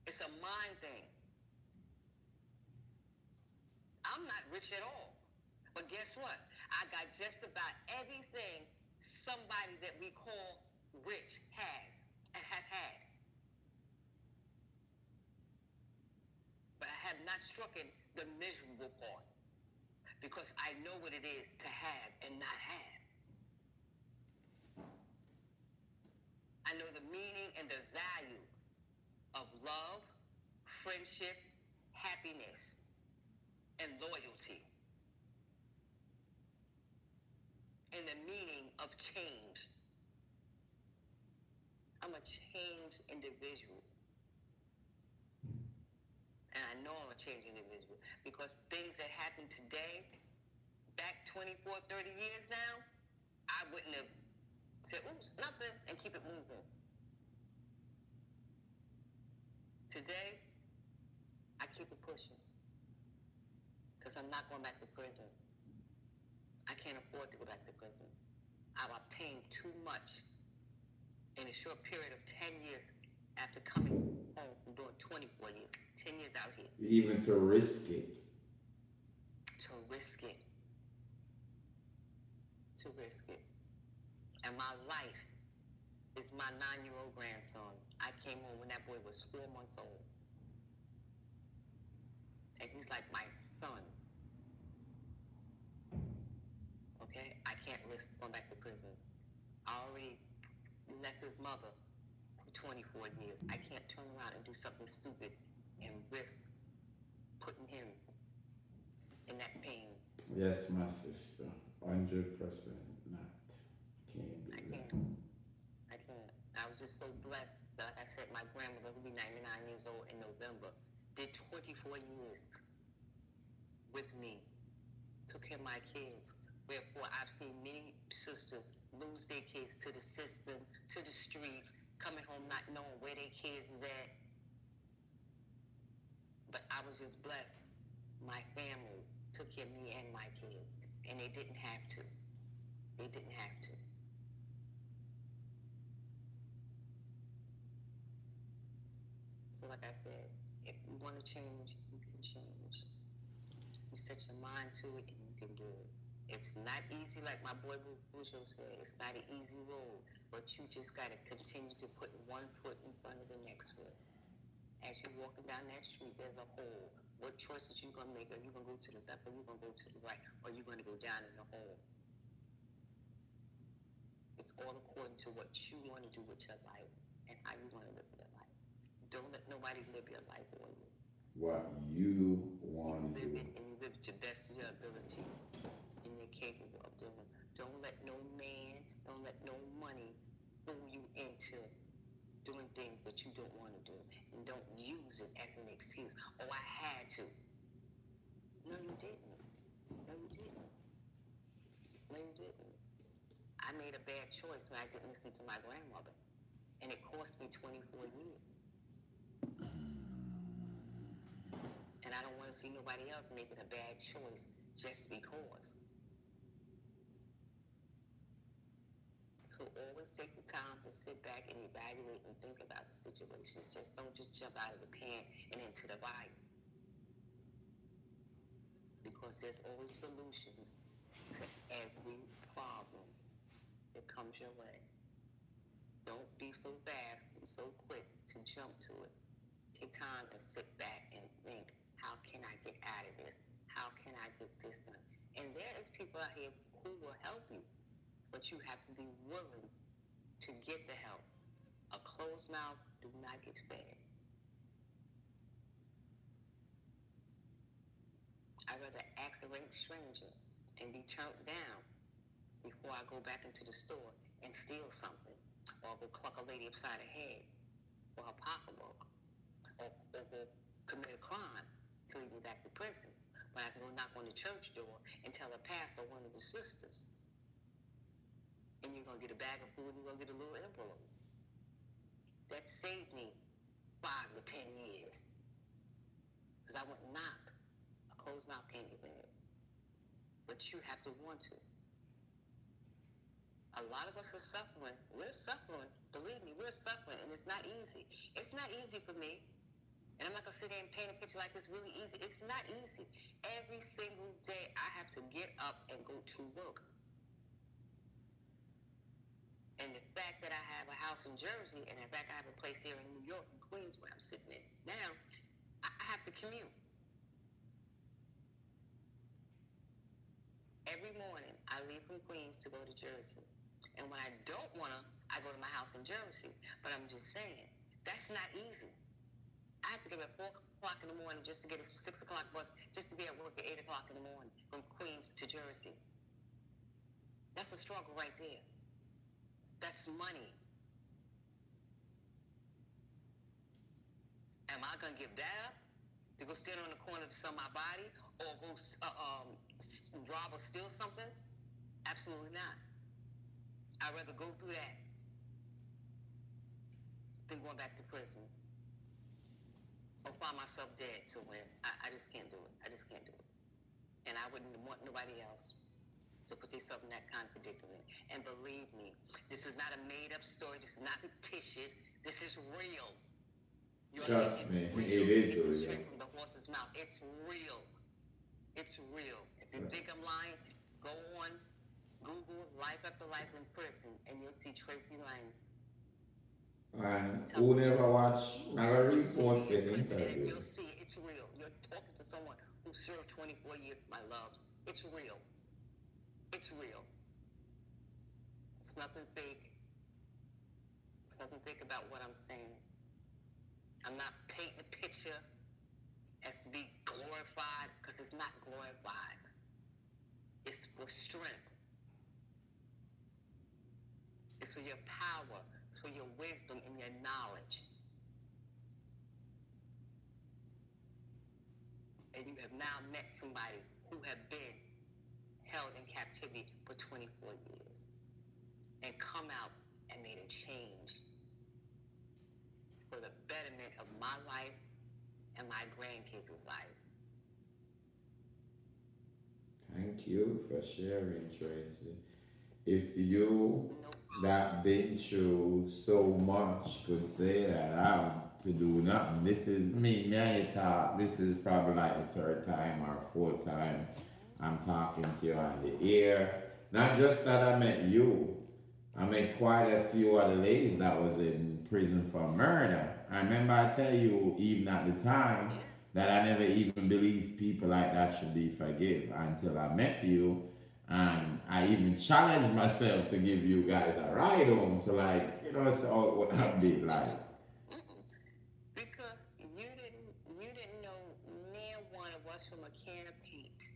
It's a mind thing. I'm not rich at all. But guess what? I got just about everything somebody that we call rich has and have had. But I have not struck in the miserable part because I know what it is to have and not have. I know the meaning and the value of love, friendship, happiness, and loyalty. And the meaning of change. I'm a changed individual. And I know I'm a changed individual because things that happen today, back 24, 30 years now, I wouldn't have said, oops, nothing, and keep it moving. Today, I keep it pushing because I'm not going back to prison. I can't afford to go back to prison. I've obtained too much in a short period of 10 years after coming home from doing 24 years, 10 years out here. Even to risk it. To risk it. To risk it. And my life is my 9-year-old grandson. I came home when that boy was 4 months old. And he's like my son. Okay? I can't risk going back to prison. I already left his mother for 24 years. I can't turn around and do something stupid and risk putting him in that pain. Yes, my sister. 100% not. Can't do that. I can't. I was just so blessed. Like I said, my grandmother, who'll be 99 years old in November, did 24 years with me. Took care of my kids. Wherefore, I've seen many sisters lose their kids to the system, to the streets, coming home not knowing where their kids is at. But I was just blessed. My family took care of me and my kids, and they didn't have to. They didn't have to. So like I said, if you want to change, you can change. You set your mind to it and you can do it. It's not easy, like my boy Bujo said. It's not an easy road, but you just got to continue to put one foot in front of the next foot. As you're walking down that street, there's a hole. What choices you going to make? Are you going to go to the left, or you going to go to the right, or are you going to go down in the hole? It's all according to what you want to do with your life and how you want to live your life. Don't let nobody live your life for you. What you want to do. Live it, and you live it to the best of your ability. And you're capable of doing it. Don't let no man, don't let no money fool you into doing things that you don't want to do. And don't use it as an excuse. Oh, I had to. No, you didn't. No, you didn't. No, you didn't. I made a bad choice when I didn't listen to my grandmother. And it cost me 24 years. And I don't want to see nobody else making a bad choice just because. So always take the time to sit back and evaluate and think about the situations. Just don't just jump out of the pan and into the Bible. Because there's always solutions to every problem that comes your way. Don't be so fast and so quick to jump to it. Take time and sit back and think, how can I get out of this? How can I get this done? And there is people out here who will help you, but you have to be willing to get the help. A closed mouth do not get fed. I'd rather ask a stranger and be turned down before I go back into the store and steal something, or go cluck a lady upside her head, or her pocketbook, or commit a crime. back to prison. But I can go knock on the church door and tell a pastor, one of the sisters, and you're going to get a bag of food and you're going to get a little envelope. That saved me 5 to 10 years. Because I went and knocked. A closed mouth can't get fed. But you have to want to. A lot of us are suffering. We're suffering. Believe me, we're suffering. And it's not easy. It's not easy for me. And I'm not going to sit there and paint a picture like it's really easy. It's not easy. Every single day I have to get up and go to work. And the fact that I have a house in Jersey, and in fact I have a place here in New York, in Queens, where I'm sitting in now, I have to commute. Every morning I leave from Queens to go to Jersey. And when I don't want to, I go to my house in Jersey. But I'm just saying, that's not easy. I have to get up at 4 o'clock in the morning just to get a 6 o'clock bus, just to be at work at 8 o'clock in the morning from Queens to Jersey. That's a struggle right there. That's money. Am I going to give that up to go stand on the corner to sell my body or go rob or steal something? Absolutely not. I'd rather go through that than going back to prison or find myself dead somewhere. I just can't do it. I just can't do it. And I wouldn't want nobody else to put themselves in that kind of predicament. And believe me, this is not a made-up story. This is not fictitious. This is real. Trust me, it is real. Straight from the horse's mouth. It's real. It's real. If you think I'm lying, go on Google Life After Life in Prison, and you'll see Tracy Lane. And who never watch, I repost the interview. You'll see it's real. You're talking to someone who served 24 years, my loves. It's real. It's real. It's nothing fake. There's nothing fake about what I'm saying. I'm not painting a picture as to be glorified, because it's not glorified. It's for strength. It's for your power. It's for your wisdom and your knowledge. And you have now met somebody who have been held in captivity for 24 years and come out and made a change for the betterment of my life and my grandkids' life. Thank you for sharing, Tracy. If you that been through so much could say that I'm to do nothing, this is me and you talk. This is probably like the 3rd time or 4th time I'm talking to you on the air. Not just that I met you, I met quite a few other ladies that was in prison for murder. I remember I tell you even at the time that I never even believed people like that should be forgiven until I met you. And I even challenged myself to give you guys a ride home to, like, so what I'd be like. Because you didn't know near one of us from a can of paint.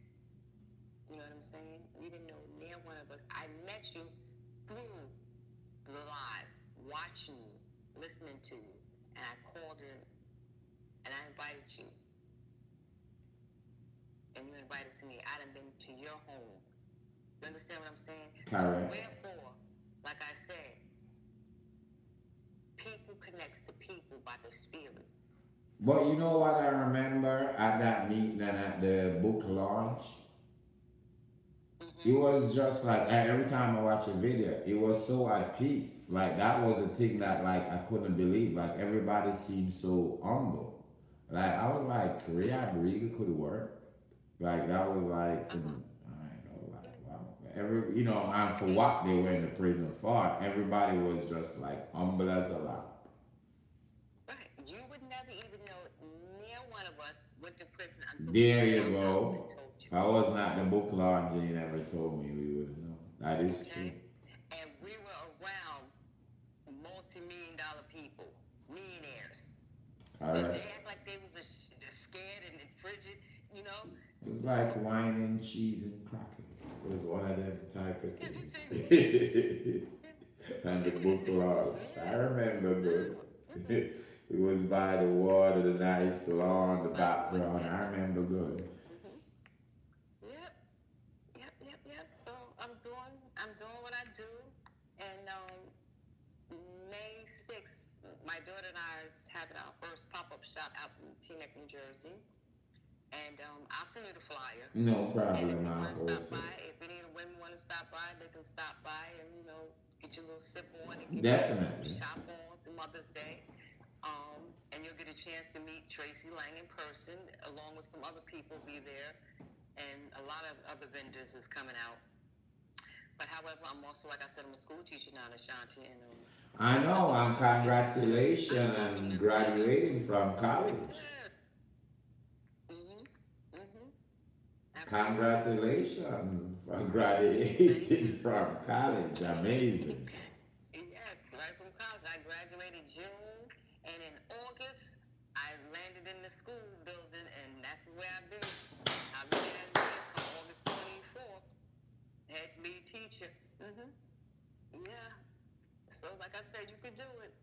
You know what I'm saying? You didn't know near one of us. I met you through the live, watching you, listening to you, and I called in and I invited you. And you invited to me. I done been to your home. You understand what I'm saying? Correct. Wherefore, like I said, people connects to people by the spirit. But you know what I remember at that meeting and at the book launch? It was just like, every time I watch a video, it was so at peace. Like, that was a thing that, like, I couldn't believe. Like, everybody seemed so humble. Like, I was like, Riyadh really could work. Like, that was like, and for what they were in the prison for, everybody was just like humble as a lamb. Right. You would never even know near one of us went to prison until there you go. If I wasn't at the book launch and you never told me, we would know. That is true. And we were around multi-million-dollar people, millionaires. All Did right. they act like they was scared and frigid, you know? It was like wine and cheese and crackers. It was one of them type of things. And the book launch. I remember good. It was by the water, the nice lawn, the background. I remember good. Mm-hmm. Yep. Yep. So I'm doing what I do, and May 6th, my daughter and I are having our first pop-up shop out in Teaneck, New Jersey. And I'll send you the flyer. No And if problem, you I'll want to go stop see. by, if any of the women want to stop by, they can stop by and, get your little sip on and get your Definitely. shop on for Mother's Day. And you'll get a chance to meet Tracy Lang in person, along with some other people be there. And a lot of other vendors is coming out. But however, I'm also, like I said, I'm a school teacher now in Ashanti. And I know, and congratulations on graduating from college. Mm-hmm. Mm-hmm. Congratulations for graduating from college. Amazing. Yes, right from college. I graduated June, and in August, I landed in the school building, and that's where I've been. I've been from August 24th, head lead teacher. Mm-hmm. Yeah. So, like I said, you can do it.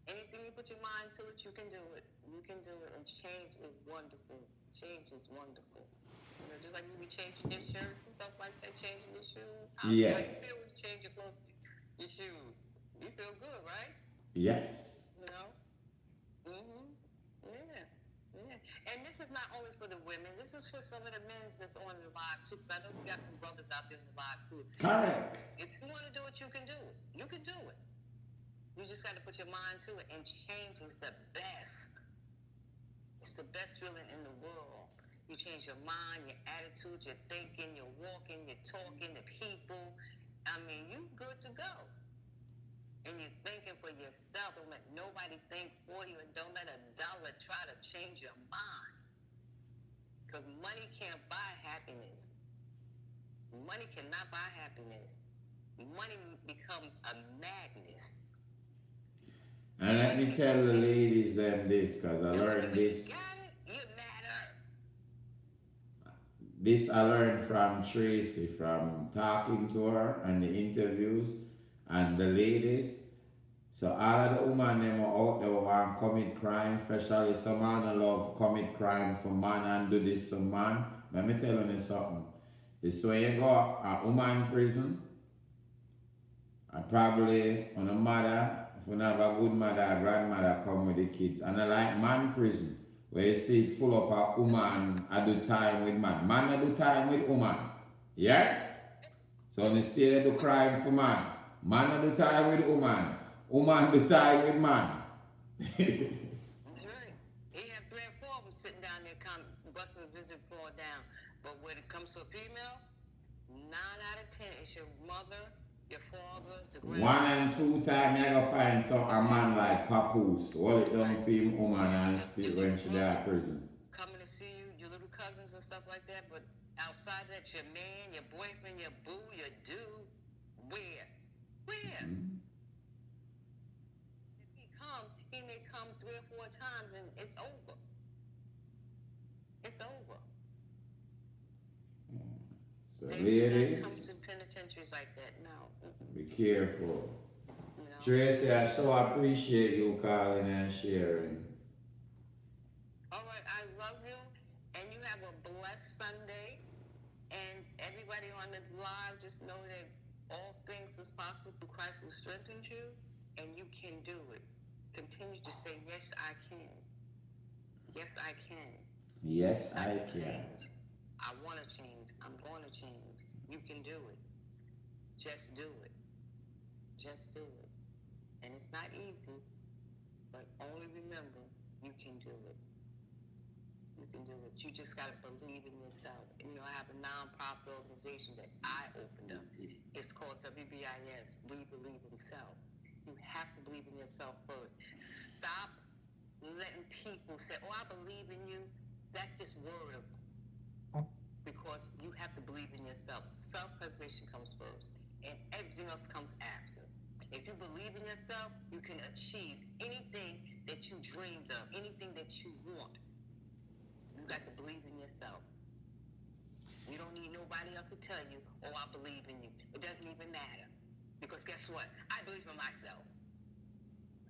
Anything you put your mind to it, you can do it. You can do it, and change is wonderful. Change is wonderful. Just like you be changing your shirts and stuff like that, changing your shoes. How do you feel when you change your clothes, your shoes? You feel good, right? Yes. Mm-hmm. Yeah. And this is not only for the women. This is for some of the men that's on the live too. Because I know we got some brothers out there in the live too. Correct. If you want to do it, you can do it. You can do it. You just got to put your mind to it. And change is the best. It's the best feeling in the world. You change your mind, your attitude, your thinking, your walking, your talking, the people. I mean, you good to go. And you're thinking for yourself. Don't let nobody think for you, and don't let a dollar try to change your mind. Because money can't buy happiness. Money cannot buy happiness. Money becomes a madness. And let me tell the ladies them this, because I learned this. Got it? You matter. This I learned from Tracy, from talking to her and the interviews and the ladies. So all of the women them are out there want commit crime, especially some man love commit crime for man and do this to man. Let me tell you something. It's when you go a woman in prison, and probably on a mother, if you have a good mother or grandmother come with the kids. And I like man prison, where you see it full up a woman, I do time with man. Man I do time with woman. Yeah? So instead of do crime for man, man I do time with woman. Woman do time with man. That's right. He have 3 or 4 of them sitting down there, busting a visit floor down. But when it comes to a female, 9 out of 10 is your mother, your father, the grandmother. 1 and 2 times you gotta find some a man like Papoose. All it done for him woman and still when she die in prison. Coming to see you, your little cousins and stuff like that, but outside that, your man, your boyfriend, your boo, your dude, where? Mm-hmm. He may come 3 or 4 times and it's over. It's over. So They do ladies, not come to penitentiaries like that, no. be careful. You know? Tracy, I so appreciate you calling and sharing. All right, I love you, and you have a blessed Sunday. And everybody on the live, just know that all things is possible through Christ who strengthens you, and you can do it. Continue to say, yes, I can. Yes, I can. Yes, I can. Change. I want to change. I'm going to change. You can do it. Just do it. Just do it. And it's not easy, but only remember, you can do it. You can do it. You just got to believe in yourself. And, I have a non-profit organization that I opened up. It's called WBIS, We Believe in Self. You have to believe in yourself first. Stop letting people say, oh, I believe in you. That's just word. Because you have to believe in yourself. Self-preservation comes first, and everything else comes after. If you believe in yourself, you can achieve anything that you dreamed of, anything that you want. You got to believe in yourself. You don't need nobody else to tell you, oh, I believe in you. It doesn't even matter. Because guess what? I believe in myself.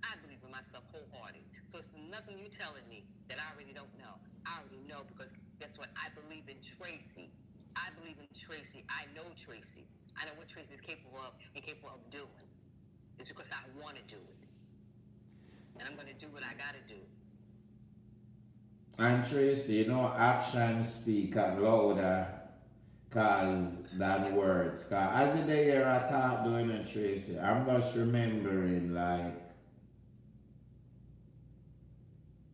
I believe in myself wholeheartedly. So it's nothing you telling me that I already don't know. I already know because guess what? I believe in Tracy. I believe in Tracy. I know Tracy. I know what Tracy is capable of and capable of doing. It's because I want to do it. And I'm going to do what I got to do. And Tracy, you know, actions speak louder than words. Cause as the day you're a talk doing it, Tracy, I'm just remembering like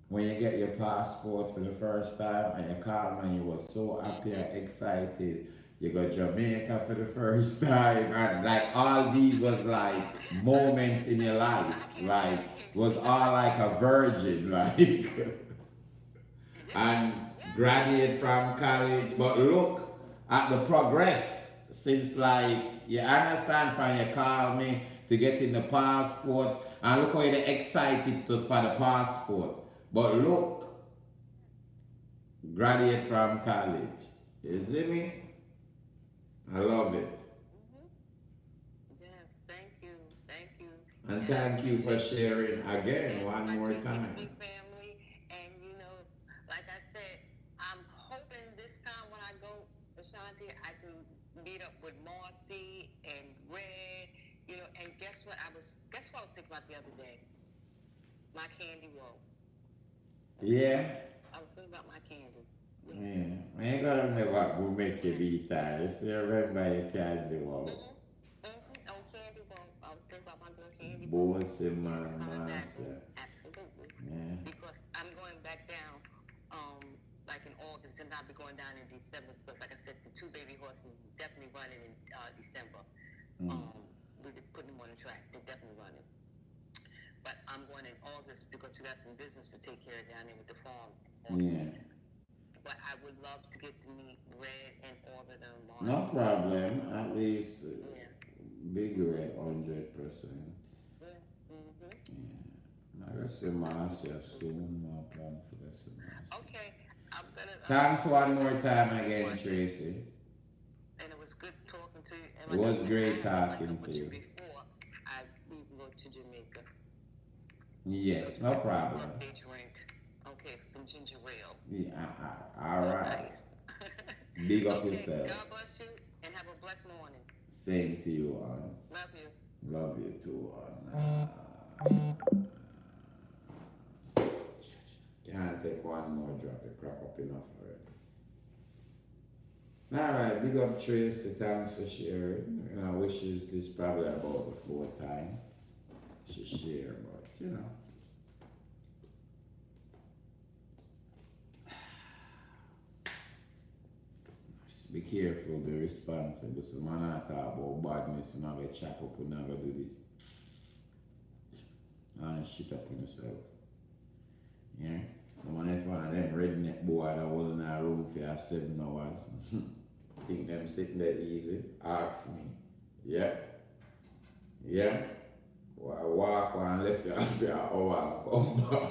when you get your passport for the first time and you call me and you were so happy and excited. You go Jamaica for the first time and like all these was like moments in your life. Like was all like a virgin, like and graduate from college. But look at the progress since like you understand from you call me to get in the passport and look how you're excited for the passport. But look, graduate from college. You see me? I love it. Yeah, thank you. Thank you. And thank you for sharing again one more time. Family, and you know, like I said, I'm hoping this time when I go, Ashanti, I can meet up with Marcy and Red, you know, and guess what I was thinking about the other day? My candy roll. Yeah. I was thinking about my candy. Yes. Yeah. I ain't gonna remember what will make you be tired. Still remember your candy roll. On candy roll. I was thinking about my little candy roll. Bossy man, master. Absolutely. Yeah. Because I'm going back down, like in August, and I'll be going down in December because, like I said, the 2 baby horses definitely running in December. We'll be putting them on the track. They're definitely running. But I'm going in August because we got some business to take care of down there with the farm. Yeah. But I would love to get to meet Red and all of them. No problem. At least big Red 100%. Yeah. Yeah. I guess the master soon. No problem for the semester. Okay. I'm gonna. Thanks one more time again, Tracy. And it was good talking to you. And It was great talking to you. Before I leave to go to Jamaica. Yes, no problem. Birthday drink. Okay, some ginger ale. Yeah, all right. Nice. Big up yourself. God bless you and have a blessed morning. Same to you, on. Love you. Love you too, on. Can't take one more drop. You crack up enough already. All right, big up Tracy. Thanks for sharing. And I wish this probably about the 4th time she share, but you know. Just be careful, be responsible. So man, I talk about badness, you not gonna chop up, you not gonna do this. And shit up on yourself. Yeah? So man, if one of them redneck boy that was in a room for 7 hours, think them sitting there easy, ask me. Yeah? Yeah? I walk on left you after an hour and come back.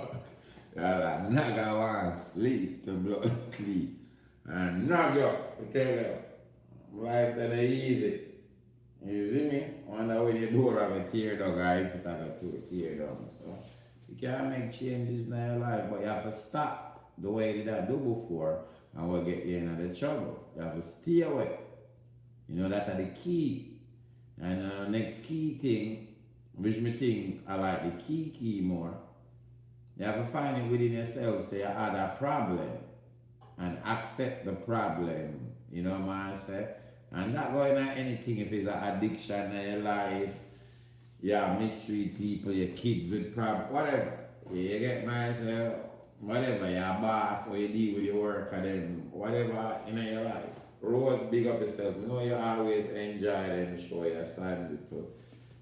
You're like, nigga want sleep to blood clean. And knock you up, I tell you. Life that is easy. You see me? Wonder when you door have a tear down or if it have a tear down. So you can't make changes in your life, but you have to stop the way you did do before and will get you into the trouble. You have to stay away. You know, that's the key. And the next key thing, which me think I like the key more, you have to find it within yourself, so you had a problem and accept the problem, you know what I say? And not going at anything if it's an addiction in your life, you mistreat people, your kids with problems, whatever. You get myself, whatever, your boss or you deal with your work and then whatever in your life. Rose, big up yourself. You know you always enjoy them show your son too.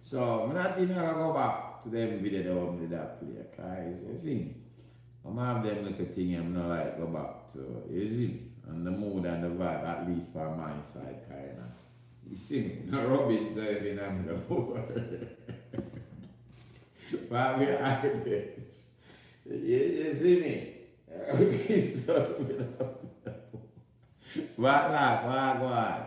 So I'm not even gonna go back to them video that I'm with that play, cause you see me. I'm have them little thing I'm not like go back to, you see me? And the mood and the vibe, at least for my side kinda. You see me? No rubbish there in the mood. But we are this. You see me? Okay, so what go on.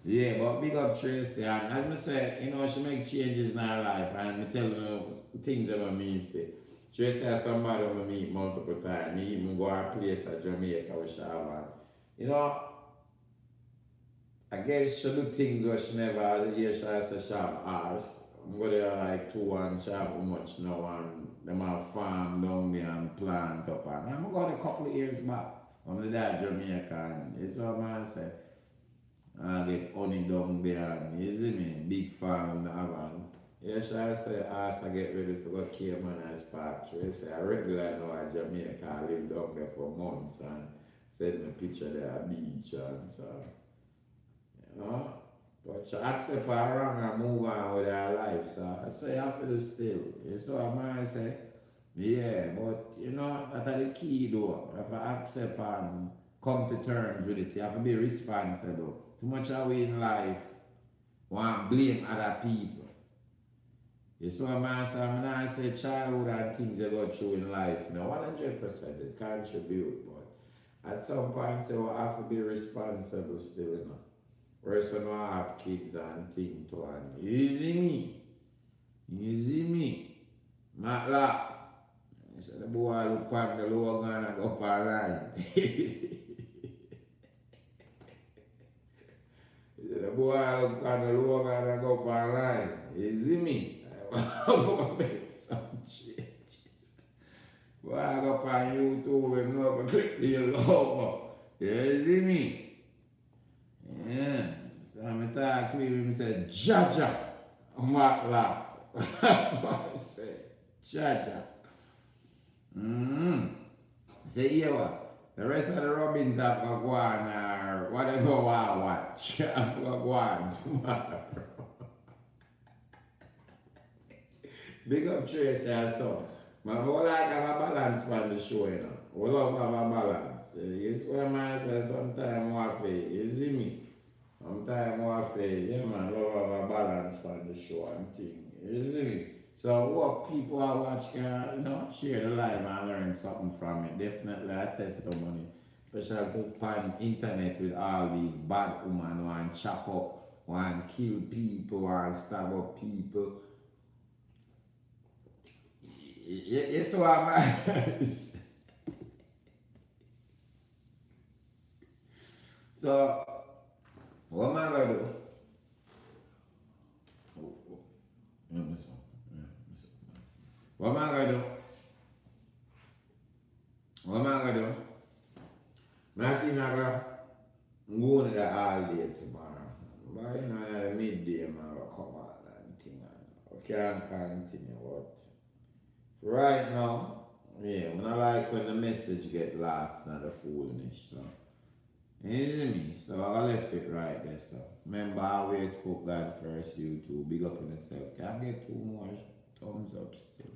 Yeah, but big up Tracy, and as I said, you know, she make changes in her life, and I tell her things that I means to. Just as somebody I meet multiple times, me even go to a place at Jamaica with Shawan. You know, I guess she do things that she never has a year she has to shop hours. I'm going there like 2 and shop how much now and them have farm down there and plant up and I'm going a couple of years back. I'm the dad Jamaica and it's what man say. I get honey down there and you see me, big farm in the Havana. Yes, I say, I get ready for go Cayman as part. I say, I regular now at Jamaica, I live down there for months and send me a picture there at beach and so, you know. But she accept her wrong and move on with her life, so I say, you have to do still. You see what I say? Yeah, but you know, that's the key though. You have to accept and come to terms with it. You have to be responsible. Too much of we in life want to blame other people. You see what I say? I say childhood and things you go through in life. You know, 100% it contribute, but at some point say, well, I have to be responsible still, you know. Whereas when I have kids and things to and easy me, Matlock. I said the boy look on the lower gun and go up a line. The boy look on the lower gun and go up a line. Easy me. I want to make some changes. Boy, I go up on YouTube and know if I click the logo. You see me? Yeah. So I'm talking with him, say, Jaja. I'm not laugh. I say, Jaja. Say, yeah, what? The rest of the Robins have to go on or whatever I watch. I have to go on tomorrow. Big up Tracy and so. But we like have a balance on the show, you know. We love have a balance. You see what I say? Sometimes more fair. You see me? Sometimes more fair. Yeah, man, love have a balance on the show and thing. You see me? So what people are watching, you know, share the live and learn something from it. Definitely a testimony. Especially on internet with all these bad women who want to chop up, want to kill people, want to stab up people. Yes, so am So, what am I going to do? What am I going to do? What am I going to do? I think I'm going to go all day tomorrow. But you know, at the midday, I'm going to come out and thing. I can't continue. But right now, yeah, I don't like when the message get lost and the foolishness. So. You see me? So I left it right there. So remember, I always put God first, YouTube. Big up on yourself. Can I get 2 more thumbs up still?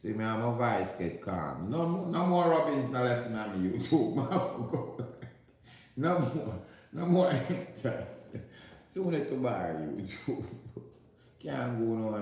See me, my voice get calm. No more Robins not left in my YouTube. I forgot. No more. Soon to buy YouTube. Can't go no